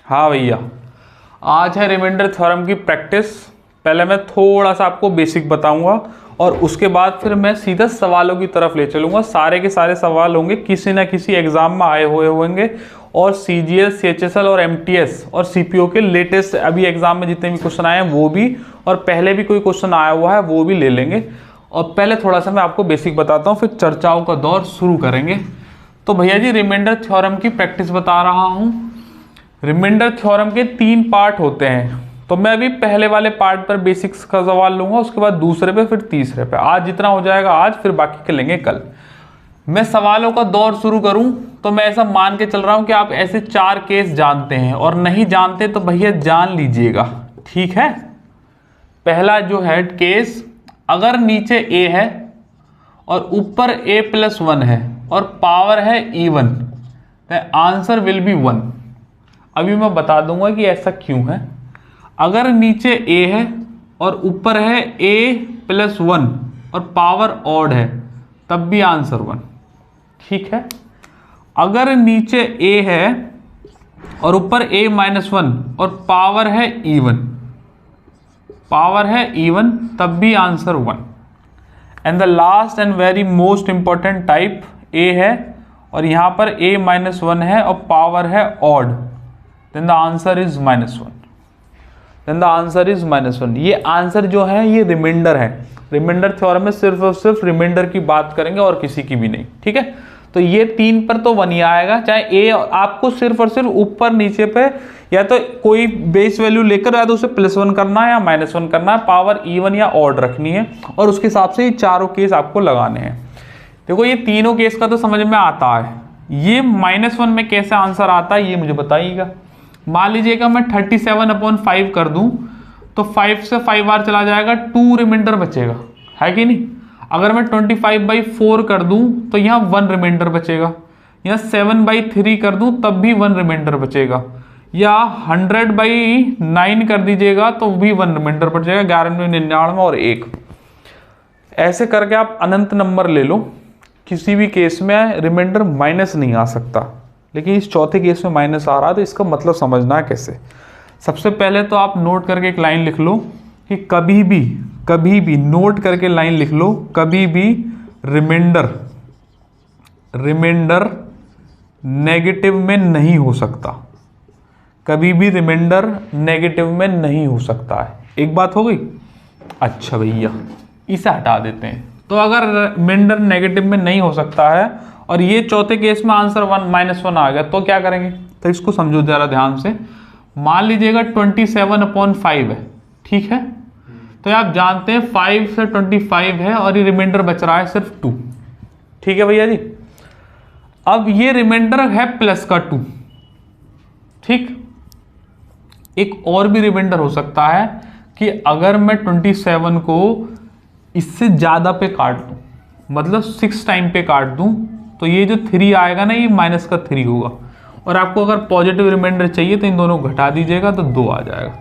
हाँ भैया, आज है रिमाइंडर थ्योरम की प्रैक्टिस। पहले मैं थोड़ा सा आपको बेसिक बताऊंगा और उसके बाद फिर मैं सीधा सवालों की तरफ ले चलूंगा। सारे के सारे सवाल होंगे, किसी ना किसी एग्जाम में आए हुए होंगे और सीजीएल, सीएचएसएल और एमटीएस और सीपीओ के लेटेस्ट अभी एग्जाम में जितने भी क्वेश्चन आए हैं वो भी, और पहले भी कोई क्वेश्चन आया हुआ है वो भी ले लेंगे। और पहले थोड़ा सा मैं आपको बेसिक बताता हूँ, फिर चर्चाओं का दौर शुरू करेंगे। तो भैया जी, रिमाइंडर थ्योरम की प्रैक्टिस बता रहा हूँ। रिमाइंडर थ्योरम के 3 पार्ट होते हैं, तो मैं अभी पहले वाले पार्ट पर बेसिक्स का सवाल लूंगा, उसके बाद दूसरे पे, फिर तीसरे पे। आज जितना हो जाएगा आज, फिर बाकी के लेंगे कल। मैं सवालों का दौर शुरू करूं तो मैं ऐसा मान के चल रहा हूं कि आप ऐसे 4 केस जानते हैं, और नहीं जानते तो भैया जान लीजिएगा, ठीक है। पहला जो है केस, अगर नीचे a है और ऊपर a+1 है और पावर है even, आंसर विल बी 1। अभी मैं बता दूंगा कि ऐसा क्यों है। अगर नीचे a है और ऊपर है a+1 और पावर ऑड है, तब भी आंसर 1, ठीक है। अगर नीचे a है और ऊपर a-1 और पावर है इवन, तब भी answer 1। And the last and very most important type, a है और यहां पर a-1 है और पावर है odd, then the answer is -1। ये आंसर जो है ये रिमाइंडर है। रिमाइंडर थ्योरम में सिर्फ और सिर्फ रिमाइंडर की बात करेंगे और किसी की भी नहीं, ठीक है। तो ये 3 पर तो 1 ही आएगा, चाहे ए आपको सिर्फ और सिर्फ ऊपर नीचे पे या तो कोई बेस वैल्यू लेकर या तो उसे +1 करना है या -1 करना है, पावर इवन या ऑड रखनी है, और उसके हिसाब से ये चारों केस आपको लगाने हैं। देखो ये तीनों केस का तो समझ में आता है, ये -1 में कैसे आंसर आता है ये मुझे बताइएगा। मान लीजिएगा मैं 37/5 कर दूं तो 5 से 5 बार चला जाएगा, 2 रिमाइंडर बचेगा, है कि नहीं। अगर मैं 25/4 कर दूं तो यहाँ 1 रिमाइंडर बचेगा, यहाँ 7/3 कर दूं तब भी 1 रिमाइंडर बचेगा, या 100/9 कर दीजिएगा तो भी 1 रिमाइंडर बचेगा, 11, 99 और 1। ऐसे करके आप अनंत नंबर ले लो, किसी भी केस में रिमाइंडर माइनस नहीं आ सकता, लेकिन इस चौथे केस में माइनस आ रहा है, तो इसका मतलब समझना है कैसे। सबसे पहले तो आप नोट करके एक लाइन लिख लो कि कभी भी नोट करके लाइन लिख लो, कभी भी रिमाइंडर नेगेटिव में नहीं हो सकता, कभी भी रिमाइंडर नेगेटिव में नहीं हो सकता है। एक बात हो गई। अच्छा भैया, इसे हटा देते हैं। तो अगर रिमाइंडर नेगेटिव में नहीं हो सकता है और ये चौथे केस में आंसर -1 आ गया, तो क्या करेंगे, तो इसको समझो जरा ध्यान से। मान लीजिएगा 27/5 है, ठीक है। तो आप जानते हैं 5 से 25 है और ये रिमाइंडर बच रहा है सिर्फ 2, ठीक है भैया जी। अब ये रिमाइंडर है प्लस का 2, ठीक। एक और भी रिमाइंडर हो सकता है कि अगर मैं 27 को इससे ज्यादा पे काट दूं, मतलब 6 टाइम पे काट दूं, तो ये जो 3 आएगा ना, ये -3 होगा, और आपको अगर पॉजिटिव रिमाइंडर चाहिए तो इन दोनों को घटा दीजिएगा तो 2 आ जाएगा,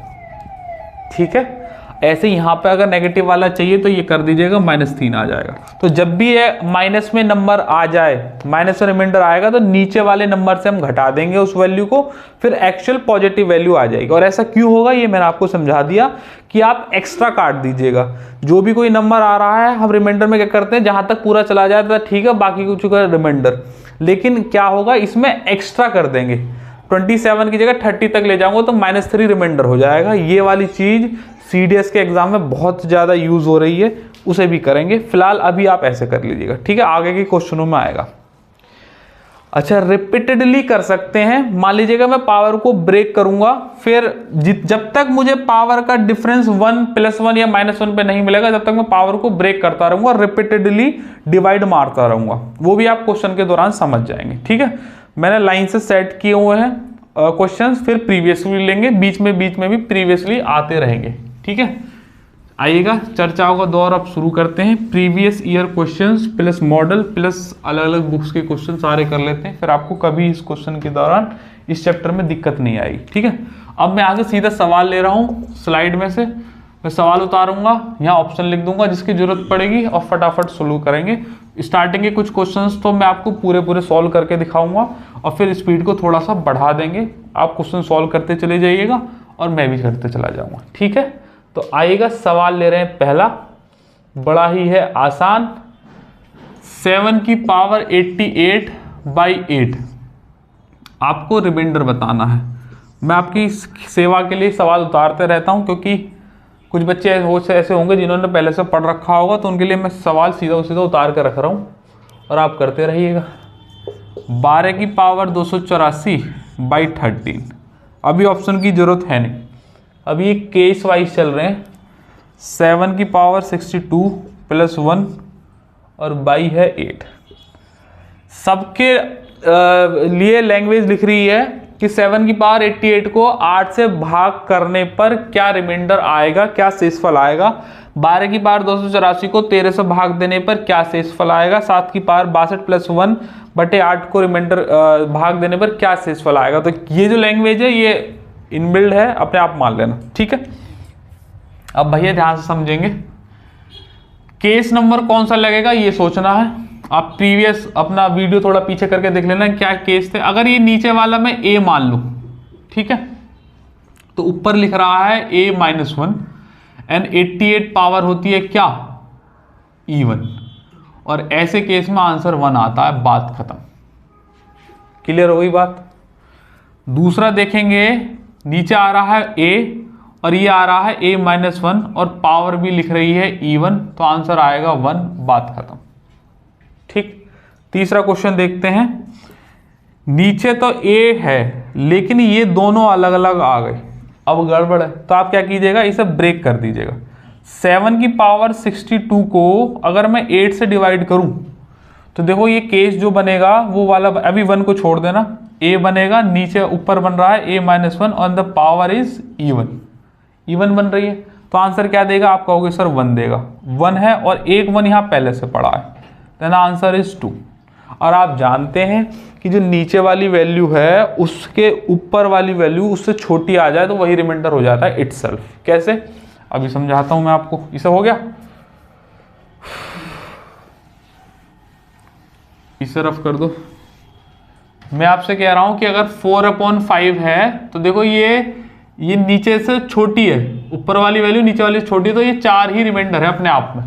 ठीक है। ऐसे यहाँ पे अगर नेगेटिव वाला चाहिए तो ये कर दीजिएगा, -3 आ जाएगा। तो जब भी ये माइनस में नंबर आ जाए, माइनस में रिमाइंडर आएगा, तो नीचे वाले नंबर से हम घटा देंगे उस वैल्यू को, फिर एक्चुअल पॉजिटिव वैल्यू आ जाएगी। और ऐसा क्यों होगा ये मैंने आपको समझा दिया कि आप एक्स्ट्रा काट दीजिएगा। जो भी कोई नंबर आ रहा है, हम रिमाइंडर में क्या करते हैं, जहां तक पूरा चला जाए तो ठीक है, बाकी कुछ का रिमाइंडर, लेकिन क्या होगा इसमें एक्स्ट्रा कर देंगे। 27 की जगह 30 तक ले जाऊंगा तो -3 रिमाइंडर हो जाएगा। ये वाली चीज सीडीएस के एग्जाम में बहुत ज्यादा यूज हो रही है, उसे भी करेंगे। फिलहाल अभी आप ऐसे कर लीजिएगा, ठीक है, आगे के क्वेश्चनों में आएगा। अच्छा, रिपीटेडली कर सकते हैं। मान लीजिएगा मैं पावर को ब्रेक करूंगा, फिर जब तक मुझे पावर का डिफरेंस 1+1 या -1 पे नहीं मिलेगा, जब तक मैं पावर को ब्रेक करता रहूंगा, रिपीटेडली डिवाइड मारता रहूंगा। वो भी आप क्वेश्चन के दौरान समझ जाएंगे, ठीक है। मैंने लाइन से सेट किए हुए हैं क्वेश्चंस, फिर प्रीवियसली लेंगे, बीच में भी प्रीवियसली आते रहेंगे, ठीक है। आइएगा, चर्चाओं का दौर अब शुरू करते हैं। Previous year questions plus model plus अलग अलग बुक्स के क्वेश्चन सारे कर लेते हैं, फिर आपको कभी इस क्वेश्चन के दौरान इस चैप्टर में दिक्कत नहीं आएगी, ठीक है। अब मैं आगे सीधा सवाल ले रहा हूँ स्लाइड में से, मैं सवाल उतारूंगा, यहाँ ऑप्शन लिख दूंगा जिसकी जरूरत पड़ेगी और फटाफट सोल्व करेंगे। स्टार्टिंग के कुछ क्वेश्चंस तो मैं आपको पूरे पूरे सॉल्व करके दिखाऊंगा और फिर स्पीड को थोड़ा सा बढ़ा देंगे, आप क्वेश्चन सॉल्व करते चले जाइएगा और मैं भी करते चला जाऊंगा, ठीक है। तो आइएगा, सवाल ले रहे हैं पहला, बड़ा ही है आसान। 7 की पावर 88/8 आपको रिमाइंडर बताना है। मैं आपकी सेवा के लिए सवाल उतारते रहता हूं, क्योंकि कुछ बच्चे ऐसे होंगे जिन्होंने पहले से पढ़ रखा होगा, तो उनके लिए मैं सवाल सीधा सीधा उतार कर रख रहा हूं और आप करते रहिएगा। 12 की पावर 284/13, अभी ऑप्शन की जरूरत है नहीं, अभी ये केस वाइज चल रहे हैं। 7 की पावर 62 + 1 और बाई है 8। सबके लिए लैंग्वेज लिख रही है कि 7 की पावर 88 को 8 से भाग करने पर क्या रिमाइंडर आएगा, क्या शेषफल आएगा। 12 की पावर 284 को 13 से भाग देने पर क्या शेषफल आएगा। 7 की पावर 62 + 1/8 को रिमाइंडर भाग देने पर क्या शेषफल आएगा। तो ये जो लैंग्वेज है ये इनबिल्ड है, अपने आप मान लेना, ठीक है। अब भैया ध्यान से समझेंगे, केस नंबर कौन सा लगेगा ये सोचना है। आप प्रीवियस अपना वीडियो थोड़ा पीछे करके देख लेना क्या केस थे। अगर ये नीचे वाला मैं a मान लूं, ठीक है, तो ऊपर लिख रहा है a-1 एंड 88 पावर होती है क्या, even, और ऐसे केस में आंसर 1 आता है, बात खत्म। क्लियर हो गई बात। दूसरा देखेंगे, नीचे आ रहा है a और ये आ रहा है a-1 और पावर भी लिख रही है even, तो आंसर आएगा 1, बात खत्म, ठीक। तीसरा क्वेश्चन देखते हैं। नीचे तो a है लेकिन ये दोनों अलग अलग आ गए, अब गड़बड़ है, तो आप क्या कीजिएगा, इसे ब्रेक कर दीजिएगा। 7 की पावर 62 को अगर मैं 8 से डिवाइड करूं तो देखो ये केस जो बनेगा वो वाला, अभी 1 को छोड़ देना, a बनेगा, नीचे ऊपर बन रहा है a-1 और द पावर इज इवन बन रही है, तो आंसर क्या देगा, आप कहोगे सर 1 देगा, 1 है और एक 1 यहां पहले से पड़ा है, देन आंसर इज 2। और आप जानते हैं कि जो नीचे वाली वैल्यू है उसके ऊपर वाली वैल्यू उससे छोटी आ जाए तो वही रिमाइंडर हो जाता है इटसेल्फ। कैसे, अभी समझाता हूं मैं आपको। इसे हो गया, इसे रफ कर दो। मैं आपसे कह रहा हूं कि अगर 4/5 है तो देखो ये नीचे से छोटी है, ऊपर वाली वैल्यू नीचे वाली छोटी है, तो ये 4 ही रिमाइंडर है अपने आप में।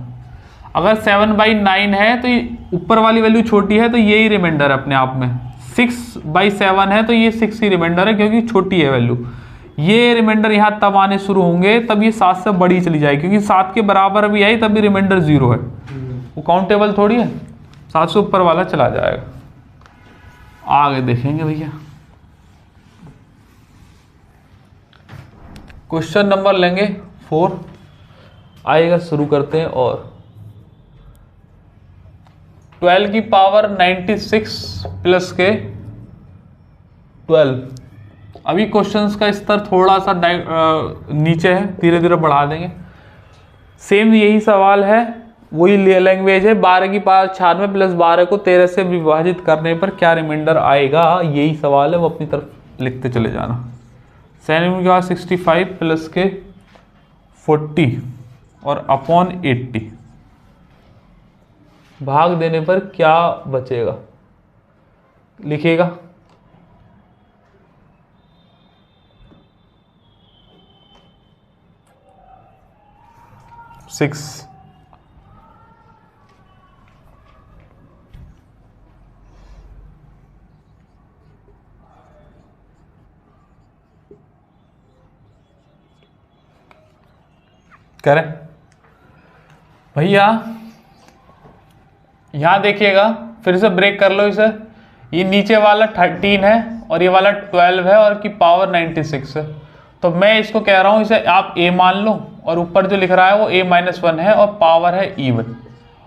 अगर 7/9 है तो ये ऊपर वाली वैल्यू छोटी है तो ये ही रिमाइंडर है अपने आप में। 6/7 है तो ये 6 ही रिमाइंडर है क्योंकि छोटी है वैल्यू। ये रिमाइंडर यहाँ तब आने शुरू होंगे तब ये 7 से बड़ी चली जाएगी, क्योंकि 7 के बराबर भी आई तब भी रिमाइंडर 0 है, वो काउंटेबल थोड़ी है, 7 से ऊपर वाला चला जाएगा। आगे देखेंगे भैया, क्वेश्चन नंबर लेंगे 4 आएगा, शुरू करते हैं। और 12 की पावर 96 प्लस के 12। अभी क्वेश्चंस का स्तर थोड़ा सा नीचे है, धीरे धीरे बढ़ा देंगे। सेम यही सवाल है, वही लैंग्वेज है। 12 की पावर 96 प्लस 12 को 13 से विभाजित करने पर क्या रिमाइंडर आएगा, यही सवाल है, वो अपनी तरफ लिखते चले जाना। 7 की पावर 65 प्लस के 40 और अपॉन 80 भाग देने पर क्या बचेगा, लिखिएगा। सिक्स करें भैया, यहां देखिएगा, फिर से ब्रेक कर लो इसे। ये नीचे वाला 13 है और ये वाला 12 है और की पावर 96 है, तो मैं इसको कह रहा हूं इसे आप a मान लो और ऊपर जो लिख रहा है वो a-1 है और पावर है even,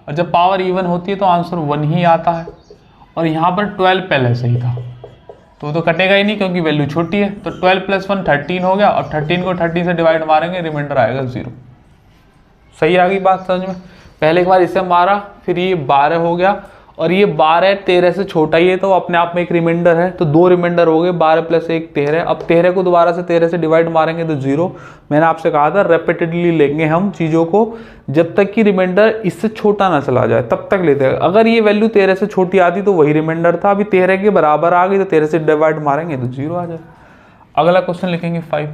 और जब पावर even होती है तो आंसर 1 ही आता है। और यहाँ पर 12 पहले से ही था तो कटेगा ही नहीं क्योंकि वैल्यू छोटी है, तो 12 + 1 13 हो गया और 13 को 30 से डिवाइड मारेंगे, रिमाइंडर आएगा 0। सही आ गई बात समझ में। पहले एक बार इसे मारा, फिर ये 12 हो गया और ये 12 13 से छोटा ही है तो अपने आप में एक रिमाइंडर है, तो 2 रिमाइंडर हो गए, 12 + 1 13। अब 13 को दोबारा से 13 से डिवाइड मारेंगे तो 0। मैंने आपसे कहा था रेपिटेडली लेंगे हम चीज़ों को, जब तक कि रिमाइंडर इससे छोटा ना चला जाए तब तक लेते हैं। अगर ये वैल्यू 13 से छोटी आती तो वही रिमाइंडर था, अभी 13 के बराबर आ गई तो 13 से डिवाइड मारेंगे तो 0 आ जाए। अगला क्वेश्चन लिखेंगे 5,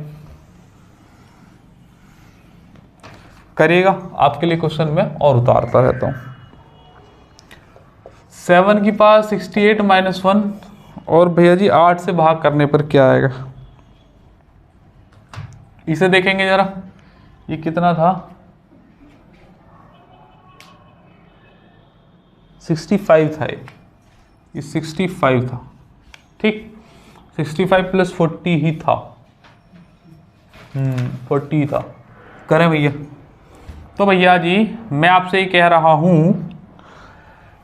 करिएगा। आपके लिए क्वेश्चन में और उतारता रहता हूँ। 7 की पावर 68 - 1, और भैया जी 8 से भाग करने पर क्या आएगा, इसे देखेंगे जरा। ये कितना था, 65 था, ये 65 था, ठीक। 65 + 40 ही था, 40 था। करें भैया, तो भैया जी मैं आपसे ये कह रहा हूं,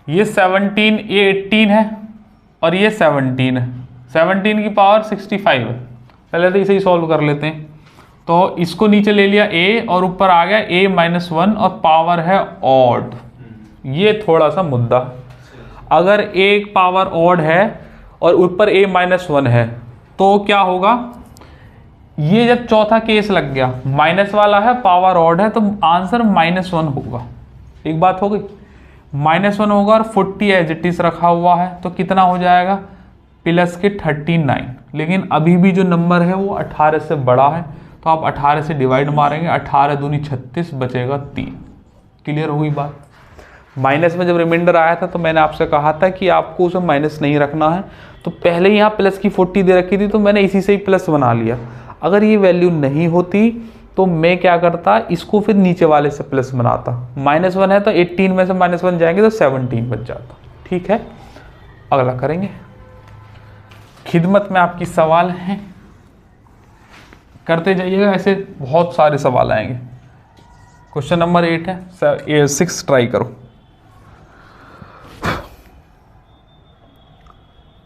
ये 17, ये 18 है और ये 17 है। 17 की पावर 65 है। पहले तो इसे ही सॉल्व कर लेते हैं। तो इसको नीचे ले लिया a और ऊपर आ गया a - 1 और पावर है ऑड। ये थोड़ा सा मुद्दा, अगर एक पावर ऑड है और ऊपर a - 1 है तो क्या होगा, ये जब चौथा केस लग गया, माइनस वाला है, पावर ऑड है, तो आंसर -1 होगा। एक बात हो गई, -1 होगा और 40 एज इट इज रखा हुआ है, तो कितना हो जाएगा प्लस के 39। लेकिन अभी भी जो नंबर है वो 18 से बड़ा है, तो आप 18 से डिवाइड मारेंगे, 18 दूनी 36, बचेगा 3। क्लियर हुई बात। माइनस में जब रिमाइंडर आया था तो मैंने आपसे कहा था कि आपको उसे माइनस नहीं रखना है, तो पहले ही यहाँ प्लस की 40 दे रखी थी तो मैंने इसी से ही प्लस बना लिया। अगर ये वैल्यू नहीं होती तो मैं क्या करता, इसको फिर नीचे वाले से प्लस बनाता। -1 है तो 18 में से -1 जाएंगे तो 17 बच जाता। ठीक है, अगला करेंगे। खिदमत में आपकी सवाल हैं, करते जाइएगा, ऐसे बहुत सारे सवाल आएंगे। क्वेश्चन नंबर 8 है, 6 ट्राई करो।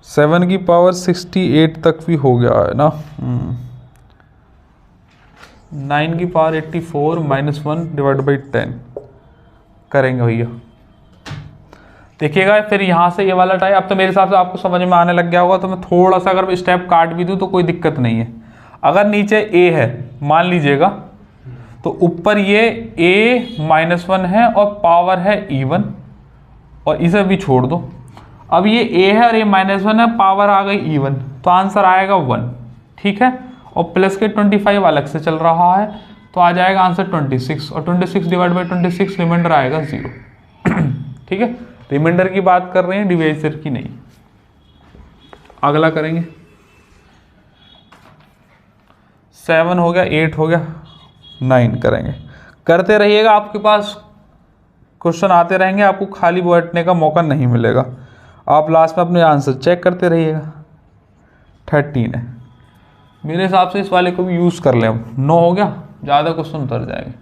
7 की पावर 68 तक भी हो गया है ना। 9 की पावर 84 -1 / 10 करेंगे भैया। देखिएगा फिर यहाँ से ये वाला टाइप, अब तो मेरे हिसाब से आपको समझ में आने लग गया होगा, तो मैं थोड़ा सा अगर स्टेप काट भी दूँ तो कोई दिक्कत नहीं है। अगर नीचे a है मान लीजिएगा, तो ऊपर ये a -1 है और पावर है even, और इसे भी छोड़ दो। अब ये a है और a -1 है, पावर आ गई even, तो आंसर आएगा 1। ठीक है, और प्लस के 25 अलग से चल रहा है, तो आ जाएगा आंसर 26, और 26 / 26 रिमाइंडर आएगा 0। ठीक है, रिमाइंडर की बात कर रहे हैं, डिवाइजर की नहीं। अगला करेंगे। 7 हो गया, 8 हो गया, 9 करेंगे। करते रहिएगा, आपके पास क्वेश्चन आते रहेंगे, आपको खाली बैठने का मौका नहीं मिलेगा। आप लास्ट में अपने आंसर चेक करते रहिएगा। 13 है, मेरे हिसाब से इस वाले को भी यूज़ कर लें। हम 9 हो गया, ज़्यादा क्वेश्चन उतर जाएंगे,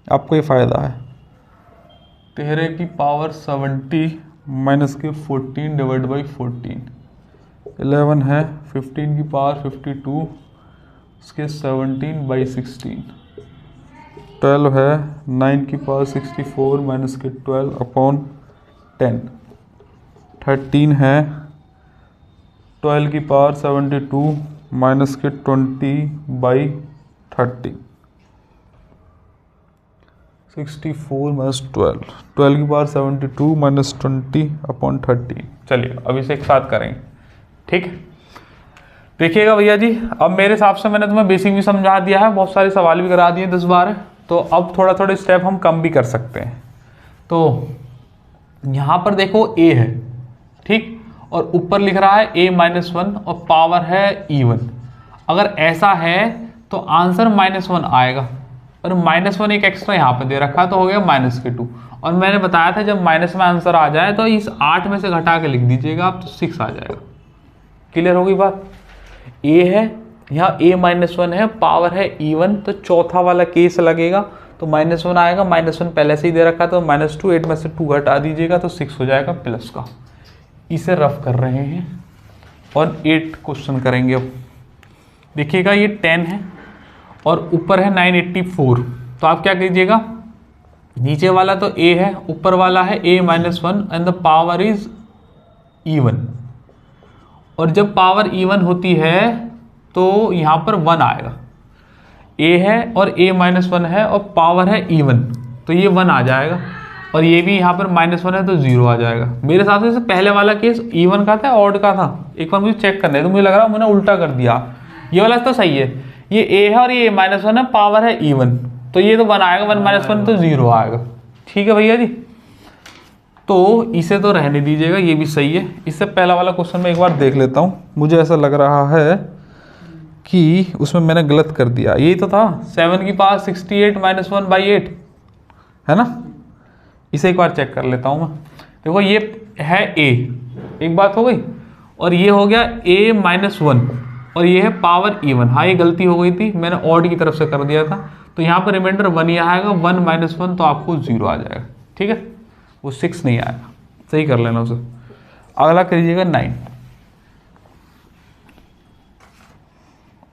आपको ये फ़ायदा है। 13 की पावर 70 माइनस के 14 / 14। 11 है, 15 की पावर 52 इसके 17/16। 12 है, 9 की पावर 64 माइनस के 12/10। 13 है, 12 की पावर 72 माइनस के 20/30। 64 माइनस 12 की पावर 72 माइनस 20/30। चलिए अब इसे एक साथ करेंगे। ठीक है, देखिएगा भैया जी, अब मेरे हिसाब से मैंने तुम्हें बेसिक भी समझा दिया है, बहुत सारे सवाल भी करा दिए 10 बार, तो अब थोड़ा थोड़े स्टेप हम कम भी कर सकते हैं। तो यहाँ पर देखो a है, ठीक, और ऊपर लिख रहा है a -1 और पावर है even। अगर ऐसा है तो आंसर -1 आएगा, और -1 एक एक्स्ट्रा यहाँ पे दे रखा है, तो हो गया -2। और मैंने बताया था जब माइनस में आंसर आ जाए तो इस 8 में से घटा के लिख दीजिएगा आप, तो 6 आ जाएगा। क्लियर होगी बात। a है, यहाँ a -1 है, पावर है even, तो चौथा वाला केस लगेगा, तो -1 आएगा। -1 पहले से ही दे रखा था, तो -2, 8 में से 2 घटा दीजिएगा तो 6 हो जाएगा प्लस का। इसे रफ कर रहे हैं और 8 क्वेश्चन करेंगे। अब देखिएगा ये 10 है और ऊपर है 984, तो आप क्या कीजिएगा, नीचे वाला तो a है, ऊपर वाला है a minus one and the power is even. और जब पावर इवन होती है तो यहाँ पर 1 आएगा। a है और a माइनस वन है और पावर है इवन, तो ये 1 आ जाएगा। और ये भी यहाँ पर -1 है तो 0 आ जाएगा। मेरे हिसाब से पहले वाला केस इवन का था, ऑड का था, एक बार मुझे चेक करना है, तो मुझे लग रहा है मैंने उल्टा कर दिया। ये वाला तो सही है, ये a है और ये -1 है, पावर है इवन, तो ये तो 1 आएगा, 1 - 1 तो 0 आएगा। ठीक है भैया जी, तो इसे तो रहने दीजिएगा, ये भी सही है। इससे पहला वाला क्वेश्चन मैं एक बार देख लेता हूँ, मुझे ऐसा लग रहा है कि उसमें मैंने गलत कर दिया। यही तो था 7 की पावर 68 - 1/8, है ना। इसे एक बार चेक कर लेता हूँ मैं। देखो ये है a, एक बात हो गई, और ये हो गया a - 1 और ये है पावर इवन। हाँ ये गलती हो गई थी, मैंने ऑड की तरफ से कर दिया था, तो यहाँ पर रिमाइंडर 1 ही आएगा, 1 - 1 तो आपको 0 आ जाएगा। ठीक है, वो 6 नहीं आएगा, सही कर लेना उसे। अगला करिएगा 9।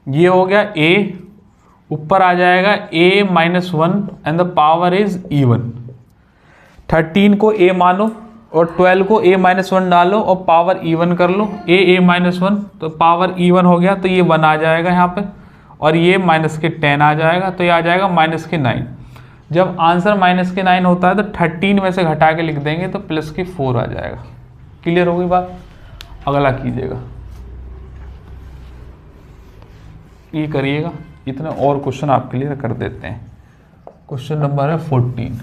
ये हो गया a, ऊपर आ जाएगा a - 1 and the power is even. 13 को a मानो और 12 को a - 1 डालो और पावर इवन कर लो, a - 1 तो पावर इवन हो गया, तो ये 1 आ जाएगा यहाँ पे, और ये -10 आ जाएगा, तो ये आ जाएगा -9। जब आंसर -9 होता है तो 13 में से घटा के लिख देंगे तो +4 आ जाएगा। क्लियर हो गई बात। अगला कीजिएगा, ये करिएगा, इतने और क्वेश्चन आप क्लियर कर देते हैं। क्वेश्चन नंबर है 14।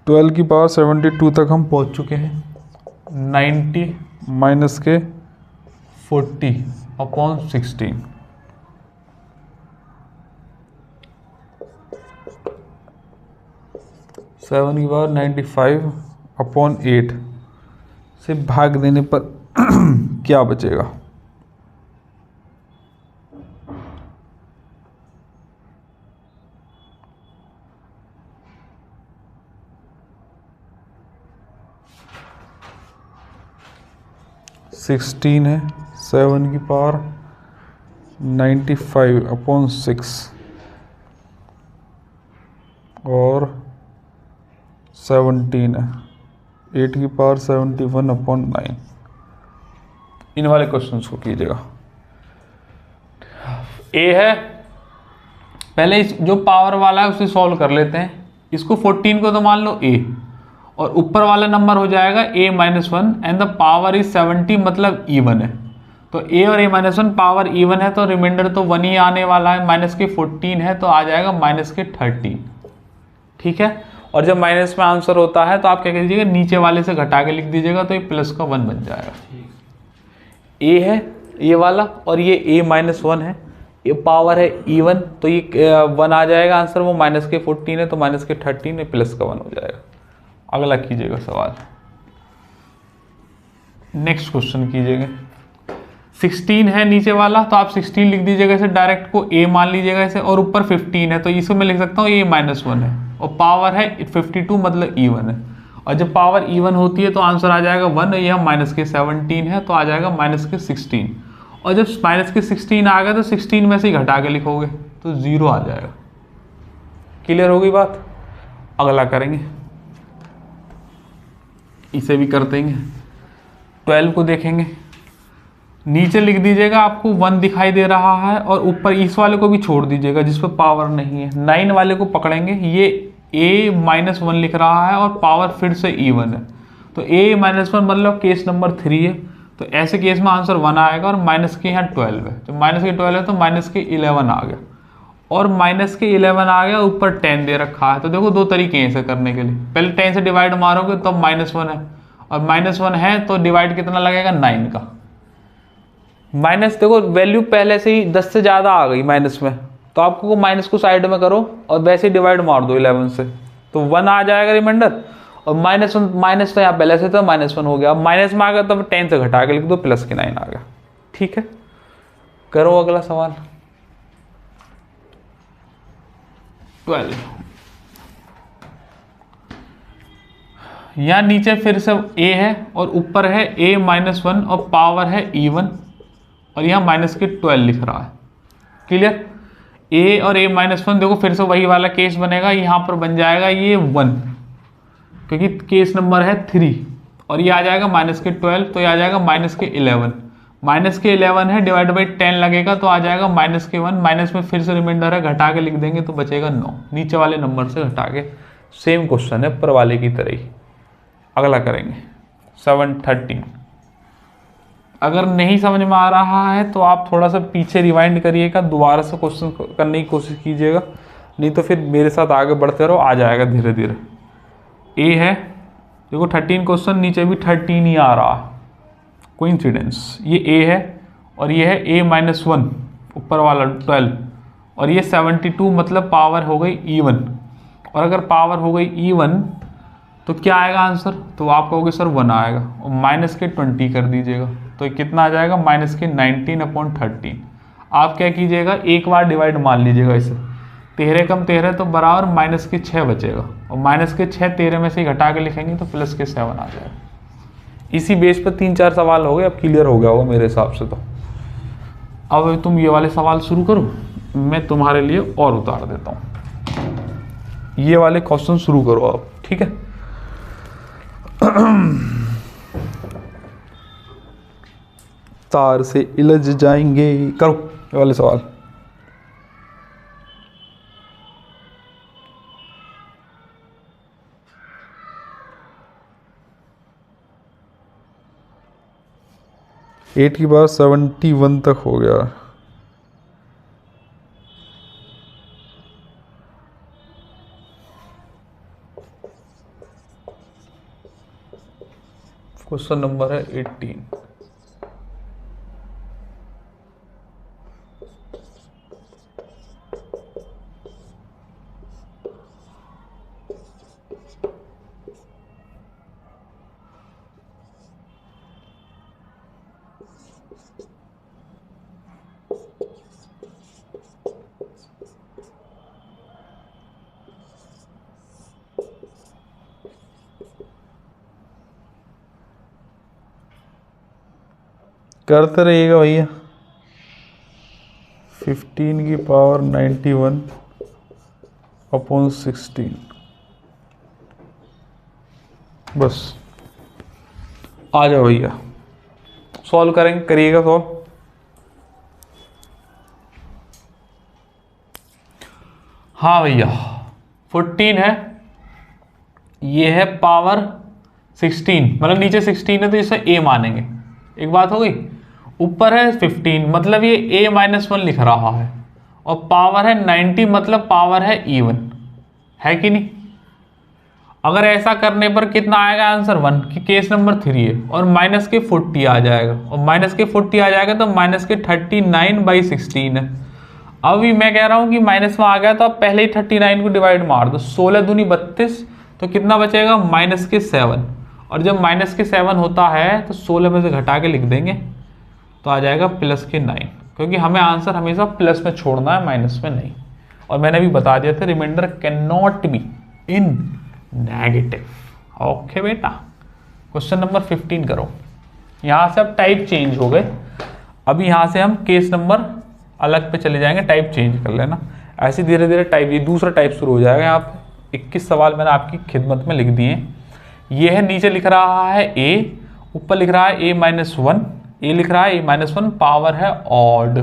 12 की पावर 72 तक हम पहुंच चुके हैं। 90 - 40/16। सेवन की पावर 95/8 से भाग देने पर क्या बचेगा? सिक्सटीन है, 7 की पावर 95/6 और 17 है, 8 की पावर 71/9। इन वाले क्वेश्चंस को कीजिएगा। ए है, पहले इस जो पावर वाला है उसे सॉल्व कर लेते हैं। इसको 14 को तो मान लो a, और ऊपर वाला नंबर हो जाएगा a - 1 and the power is 70, मतलब इवन है। तो a और a - 1 पावर इवन है, तो रिमाइंडर तो 1 ही आने वाला है। -14 है तो आ जाएगा -13। ठीक है, और जब माइनस में आंसर होता है तो आप क्या कीजिएगा, नीचे वाले से घटा के लिख दीजिएगा, तो ये प्लस का 1 बन जाएगा। a है ये वाला, और ये a - 1 है, ये पावर है इवन, तो ये 1 आ जाएगा आंसर। वो -14 है तो -13 है, प्लस का 1 हो जाएगा। अगला कीजिएगा सवाल, नेक्स्ट क्वेश्चन कीजिएगा। 16 है नीचे वाला, तो आप 16 लिख दीजिएगा इसे, डायरेक्ट को a मान लीजिएगा इसे, और ऊपर 15 है तो इसको मैं लिख सकता हूँ a - 1 है, और पावर है 52 मतलब इवन है। और जब पावर इवन होती है तो आंसर आ जाएगा 1, ये -17 है तो आ जाएगा -16। और जब -16 आ गया तो 16 में से ही घटा के लिखोगे तो 0 आ जाएगा। क्लियर हो गई बात। अगला करेंगे, इसे भी कर देंगे। 12 को देखेंगे, नीचे लिख दीजिएगा, आपको 1 दिखाई दे रहा है, और ऊपर इस वाले को भी छोड़ दीजिएगा जिस पर पावर नहीं है। 9 वाले को पकड़ेंगे, ये a - 1 लिख रहा है और पावर फिर से इवन है, तो a - 1 मतलब केस नंबर 3 है, तो ऐसे केस में आंसर 1 आएगा। और माइनस के यहाँ 12 है, तो -12 है तो -11 आ गया, और -11 आ गया, ऊपर 10 दे रखा है। तो देखो दो तरीके हैं इसे करने के लिए, पहले 10 से डिवाइड मारोगे तो -1 है, और -1 है तो डिवाइड कितना लगेगा 9 का। माइनस देखो वैल्यू पहले से ही 10 से ज़्यादा आ गई माइनस में, तो आपको माइनस को साइड में करो और वैसे डिवाइड मार दो 11 से, तो 1 आ जाएगा रिमाइंडर। और माइनस तो यहाँ पहले से तो -1 हो गया, अब माइनस में आ गया तो 10 से घटा के लिख दो, प्लस के 9 आ गया। ठीक है, करो अगला सवाल। 12 यहाँ नीचे फिर से a है और ऊपर है a - 1 और पावर है इवन, और यहाँ -12 लिख रहा है। क्लियर, a और a-1 देखो फिर से वही वाला केस बनेगा, यहाँ पर बन जाएगा ये 1 क्योंकि केस नंबर है 3 और ये आ जाएगा -12 तो ये आ जाएगा -11 -11 है डिवाइड बाई 10 लगेगा तो आ जाएगा -1 माइनस में फिर से रिमाइंडर है घटा के लिख देंगे तो बचेगा 9 नीचे वाले नंबर से घटा के। सेम क्वेश्चन है ऊपर वाले की तरह ही। अगला करेंगे 713। अगर नहीं समझ में आ रहा है तो आप थोड़ा सा पीछे रिवाइंड करिएगा, दोबारा से क्वेश्चन करने की कोशिश कीजिएगा, नहीं तो फिर मेरे साथ आगे बढ़ते रहो, आ जाएगा धीरे धीरे। ए है देखो 13 क्वेश्चन, नीचे भी 13 ही आ रहा, कोइंसिडेंस। ये ए है और ये है a-1 ऊपर वाला 12 और ये 72 मतलब पावर हो गई E1 और अगर पावर हो गई E1 तो क्या आएगा आंसर, तो आप कहोगे सर 1 आएगा और -20 कर दीजिएगा तो ये कितना आ जाएगा -19/13। आप क्या कीजिएगा एक बार डिवाइड मान लीजिएगा इसे, 13 कम 13 तो बराबर -6 बचेगा और -6 13 में से ही घटा के लिखेंगे तो +7 आ जाएगा। इसी बेस पर 3-4 सवाल हो गए, अब क्लियर हो गया होगा मेरे हिसाब से। तो अब तुम ये वाले सवाल शुरू करो, मैं तुम्हारे लिए और उतार देता हूँ। ये वाले क्वेश्चन शुरू करो आप, ठीक है। तार से इलझ जाएंगे, करो ये वाले सवाल। एट की बार 71 तक हो गया। क्वेश्चन नंबर है 18। करते रहिएगा भैया। 15 की पावर 91/16 बस आ जाओ भैया, सॉल्व करेंगे, करिएगा सॉल्व। हाँ भैया 14 है, ये है पावर 16 मतलब नीचे 16 है तो इसे a मानेंगे। एक बात हो गई, ऊपर है 15 मतलब ये a-1 लिख रहा है और पावर है 90 मतलब पावर है E1 है कि नहीं। अगर ऐसा करने पर कितना आएगा आंसर 1 कि केस नंबर 3 है और -40 आ जाएगा और -40 आ जाएगा तो -39/16 है। अभी मैं कह रहा हूं कि माइनस में आ गया तो आप पहले ही 39 को डिवाइड मार दो, 16 दूनी 32 तो कितना बचेगा -7 और जब -7 होता है तो 16 में से घटा के लिख देंगे तो आ जाएगा +9 क्योंकि हमें आंसर हमेशा प्लस में छोड़ना है माइनस में नहीं। और मैंने भी बता दिया था reminder can not be in negative. Okay बेटा, क्वेश्चन नंबर 15 करो। यहाँ से अब टाइप चेंज हो गए, अभी यहाँ से हम केस नंबर अलग पे चले जाएंगे, टाइप चेंज कर लेना। ऐसे धीरे धीरे टाइप, ये दूसरा टाइप शुरू हो जाएगा। यहाँ पे 21 सवाल मैंने आपकी खिदमत में लिख दिए। ये है नीचे लिख रहा है a, ऊपर लिख रहा है a-1, a लिख रहा है a-1 पावर है ऑड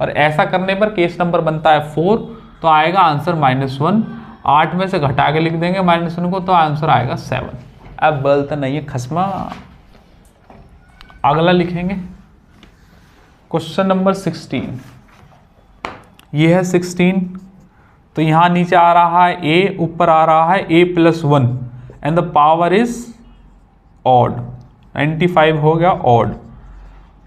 और ऐसा करने पर केस नंबर बनता है 4 तो आएगा आंसर -1। 8 में से घटा के लिख देंगे -1 को तो आंसर आएगा 7। अब बोलते नहीं है खसमा। अगला लिखेंगे क्वेश्चन नंबर 16। ये है 16 तो यहाँ नीचे आ रहा है a, ऊपर आ रहा है a+1 and the power is odd. 95 हो गया ऑड।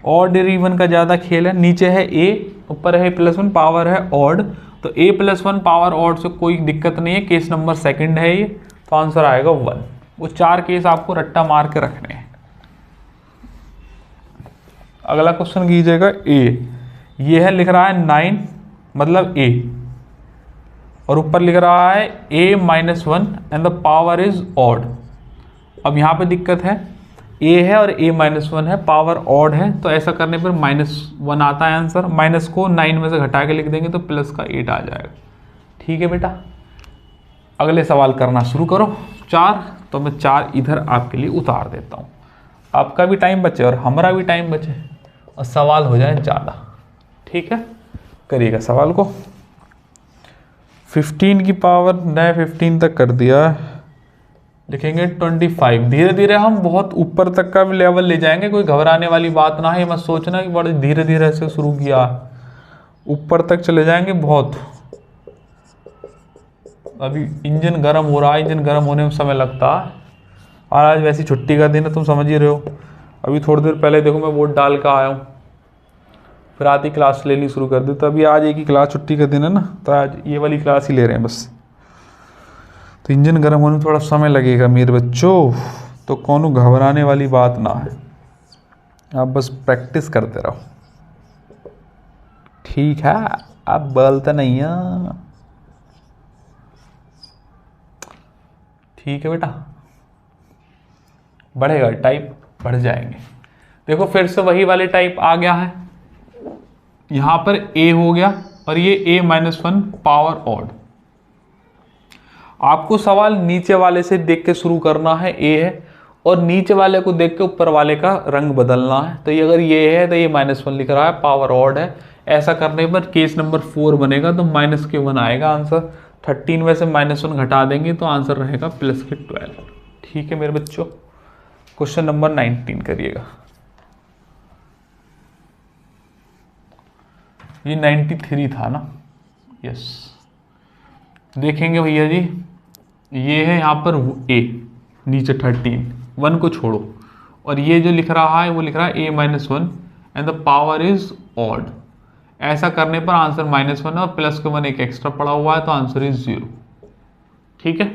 ऑड इवन का ज़्यादा खेल है। नीचे है a, ऊपर है a+1 पावर है ऑड तो a+1 पावर ऑड से कोई दिक्कत नहीं है। केस नंबर सेकंड है ये तो आंसर आएगा 1। वो 4 केस आपको रट्टा मार के रखने हैं। अगला क्वेश्चन कीजिएगा a। ये है लिख रहा है 9 मतलब a और ऊपर लिख रहा है a-1 and the power is odd. अब यहाँ पे दिक्कत है ए है और a -1 है, पावर ऑड है, तो ऐसा करने पर -1 आता है आंसर। माइनस को 9 में से घटा के लिख देंगे तो प्लस का 8 आ जाएगा। ठीक है बेटा, अगले सवाल करना शुरू करो। 4, तो मैं 4 इधर आपके लिए उतार देता हूँ, आपका भी टाइम बचे और हमारा भी टाइम बचे और सवाल हो जाए ज़्यादा। ठीक है, करिएगा सवाल को। 15 की पावर नए 15 तक कर दिया है, लिखेंगे 25। धीरे धीरे हम बहुत ऊपर तक का भी लेवल ले जाएंगे, कोई घबराने वाली बात ना है, मत सोचना कि बड़े धीरे धीरे से शुरू किया, ऊपर तक चले जाएंगे बहुत। अभी इंजन गर्म हो रहा है, इंजन गर्म होने में समय लगता है, और आज वैसी छुट्टी का दिन है, तुम समझ ही रहे हो। अभी थोड़ी देर पहले देखो मैं वोट डाल कर आया हूँ, फिर आती क्लास लेनी शुरू कर दी, तो अभी आज एक ही क्लास, छुट्टी का दिन है ना, तो आज ये वाली क्लास ही ले रहे हैं बस। तो इंजन गर्म होने में थोड़ा समय लगेगा मेरे बच्चों, तो कौन घबराने वाली बात ना है, आप बस प्रैक्टिस करते रहो। ठीक है, आप बोलते नहीं है। ठीक है बेटा, बढ़ेगा टाइप, बढ़ जाएंगे। देखो फिर से वही वाले टाइप आ गया है, यहां पर a हो गया और ये a-1 पावर ऑड। आपको सवाल नीचे वाले से देख के शुरू करना है, a है, और नीचे वाले को देख के ऊपर वाले का रंग बदलना है। तो ये अगर ये है तो ये -1 लिख रहा है, पावर ऑड है। ऐसा करने पर केस नंबर 4 बनेगा, तो -1 आएगा आंसर। 13 में से -1 घटा देंगे तो आंसर रहेगा +12। ठीक है मेरे बच्चों, क्वेश्चन नंबर 19 करिएगा। ये 93 था ना, यस। देखेंगे भैया जी, ये है यहाँ पर a, नीचे 13, 1 को छोड़ो, और ये जो लिख रहा है वो लिख रहा है a-1 and the power is odd. ऐसा करने पर आंसर -1 है और प्लस के 1 एक एक्स्ट्रा पड़ा हुआ है, तो आंसर इज 0। ठीक है,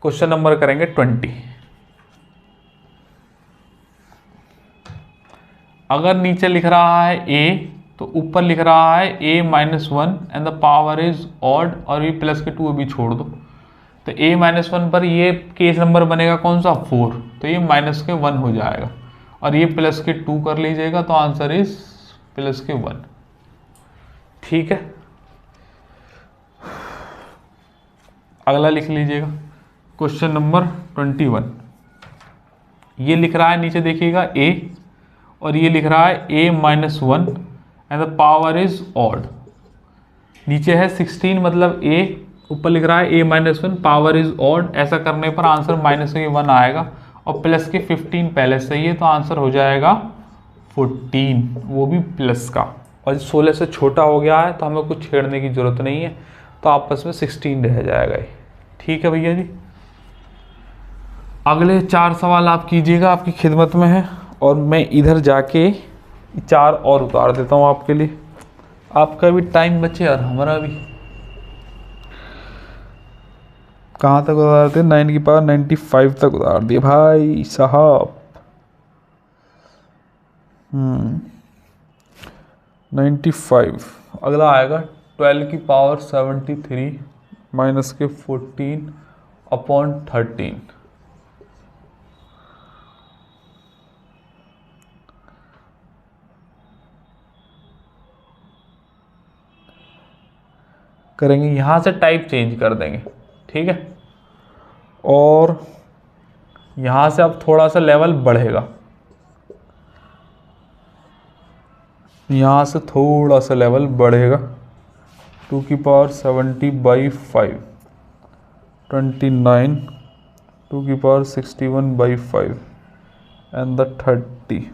क्वेश्चन नंबर करेंगे 20। अगर नीचे लिख रहा है a, तो ऊपर लिख रहा है a-1 and the power is odd, और ये प्लस के 2 अभी छोड़ दो, तो a-1 पर ये केस नंबर बनेगा कौन सा, 4, तो ये -1 हो जाएगा, और ये प्लस के 2 कर लीजिएगा, तो आंसर इज +1। ठीक है, अगला लिख लीजिएगा, क्वेश्चन नंबर 21। ये लिख रहा है नीचे देखिएगा a, और ये लिख रहा है a-1 and the power is odd. नीचे है 16 मतलब a, ऊपर लिख रहा है a-1 पावर इज ऑड। ऐसा करने पर आंसर -1 आएगा, और प्लस के 15 पहले से ही है, तो आंसर हो जाएगा 14, वो भी प्लस का। और 16 से छोटा हो गया है तो हमें कुछ छेड़ने की जरूरत नहीं है, तो आपस में 16 रह जाएगा ये। ठीक है भैया जी, अगले 4 सवाल आप कीजिएगा, आपकी खिदमत में है, और मैं इधर जाके 4 और उतार देता हूँ आपके लिए, आपका भी टाइम बचे और हमारा भी। कहाँ तक उतार दिए, 9 की पावर 95 तक उतार दिए भाई साहब। 95। अगला आएगा 12 की पावर 73 माइनस के 14/13। करेंगे, यहाँ से टाइप चेंज कर देंगे। ठीक है, और यहाँ से अब थोड़ा सा लेवल बढ़ेगा, यहाँ से थोड़ा सा लेवल बढ़ेगा। 2 की पावर 70/5 29, 2 की पावर 61/5 एंड द 30,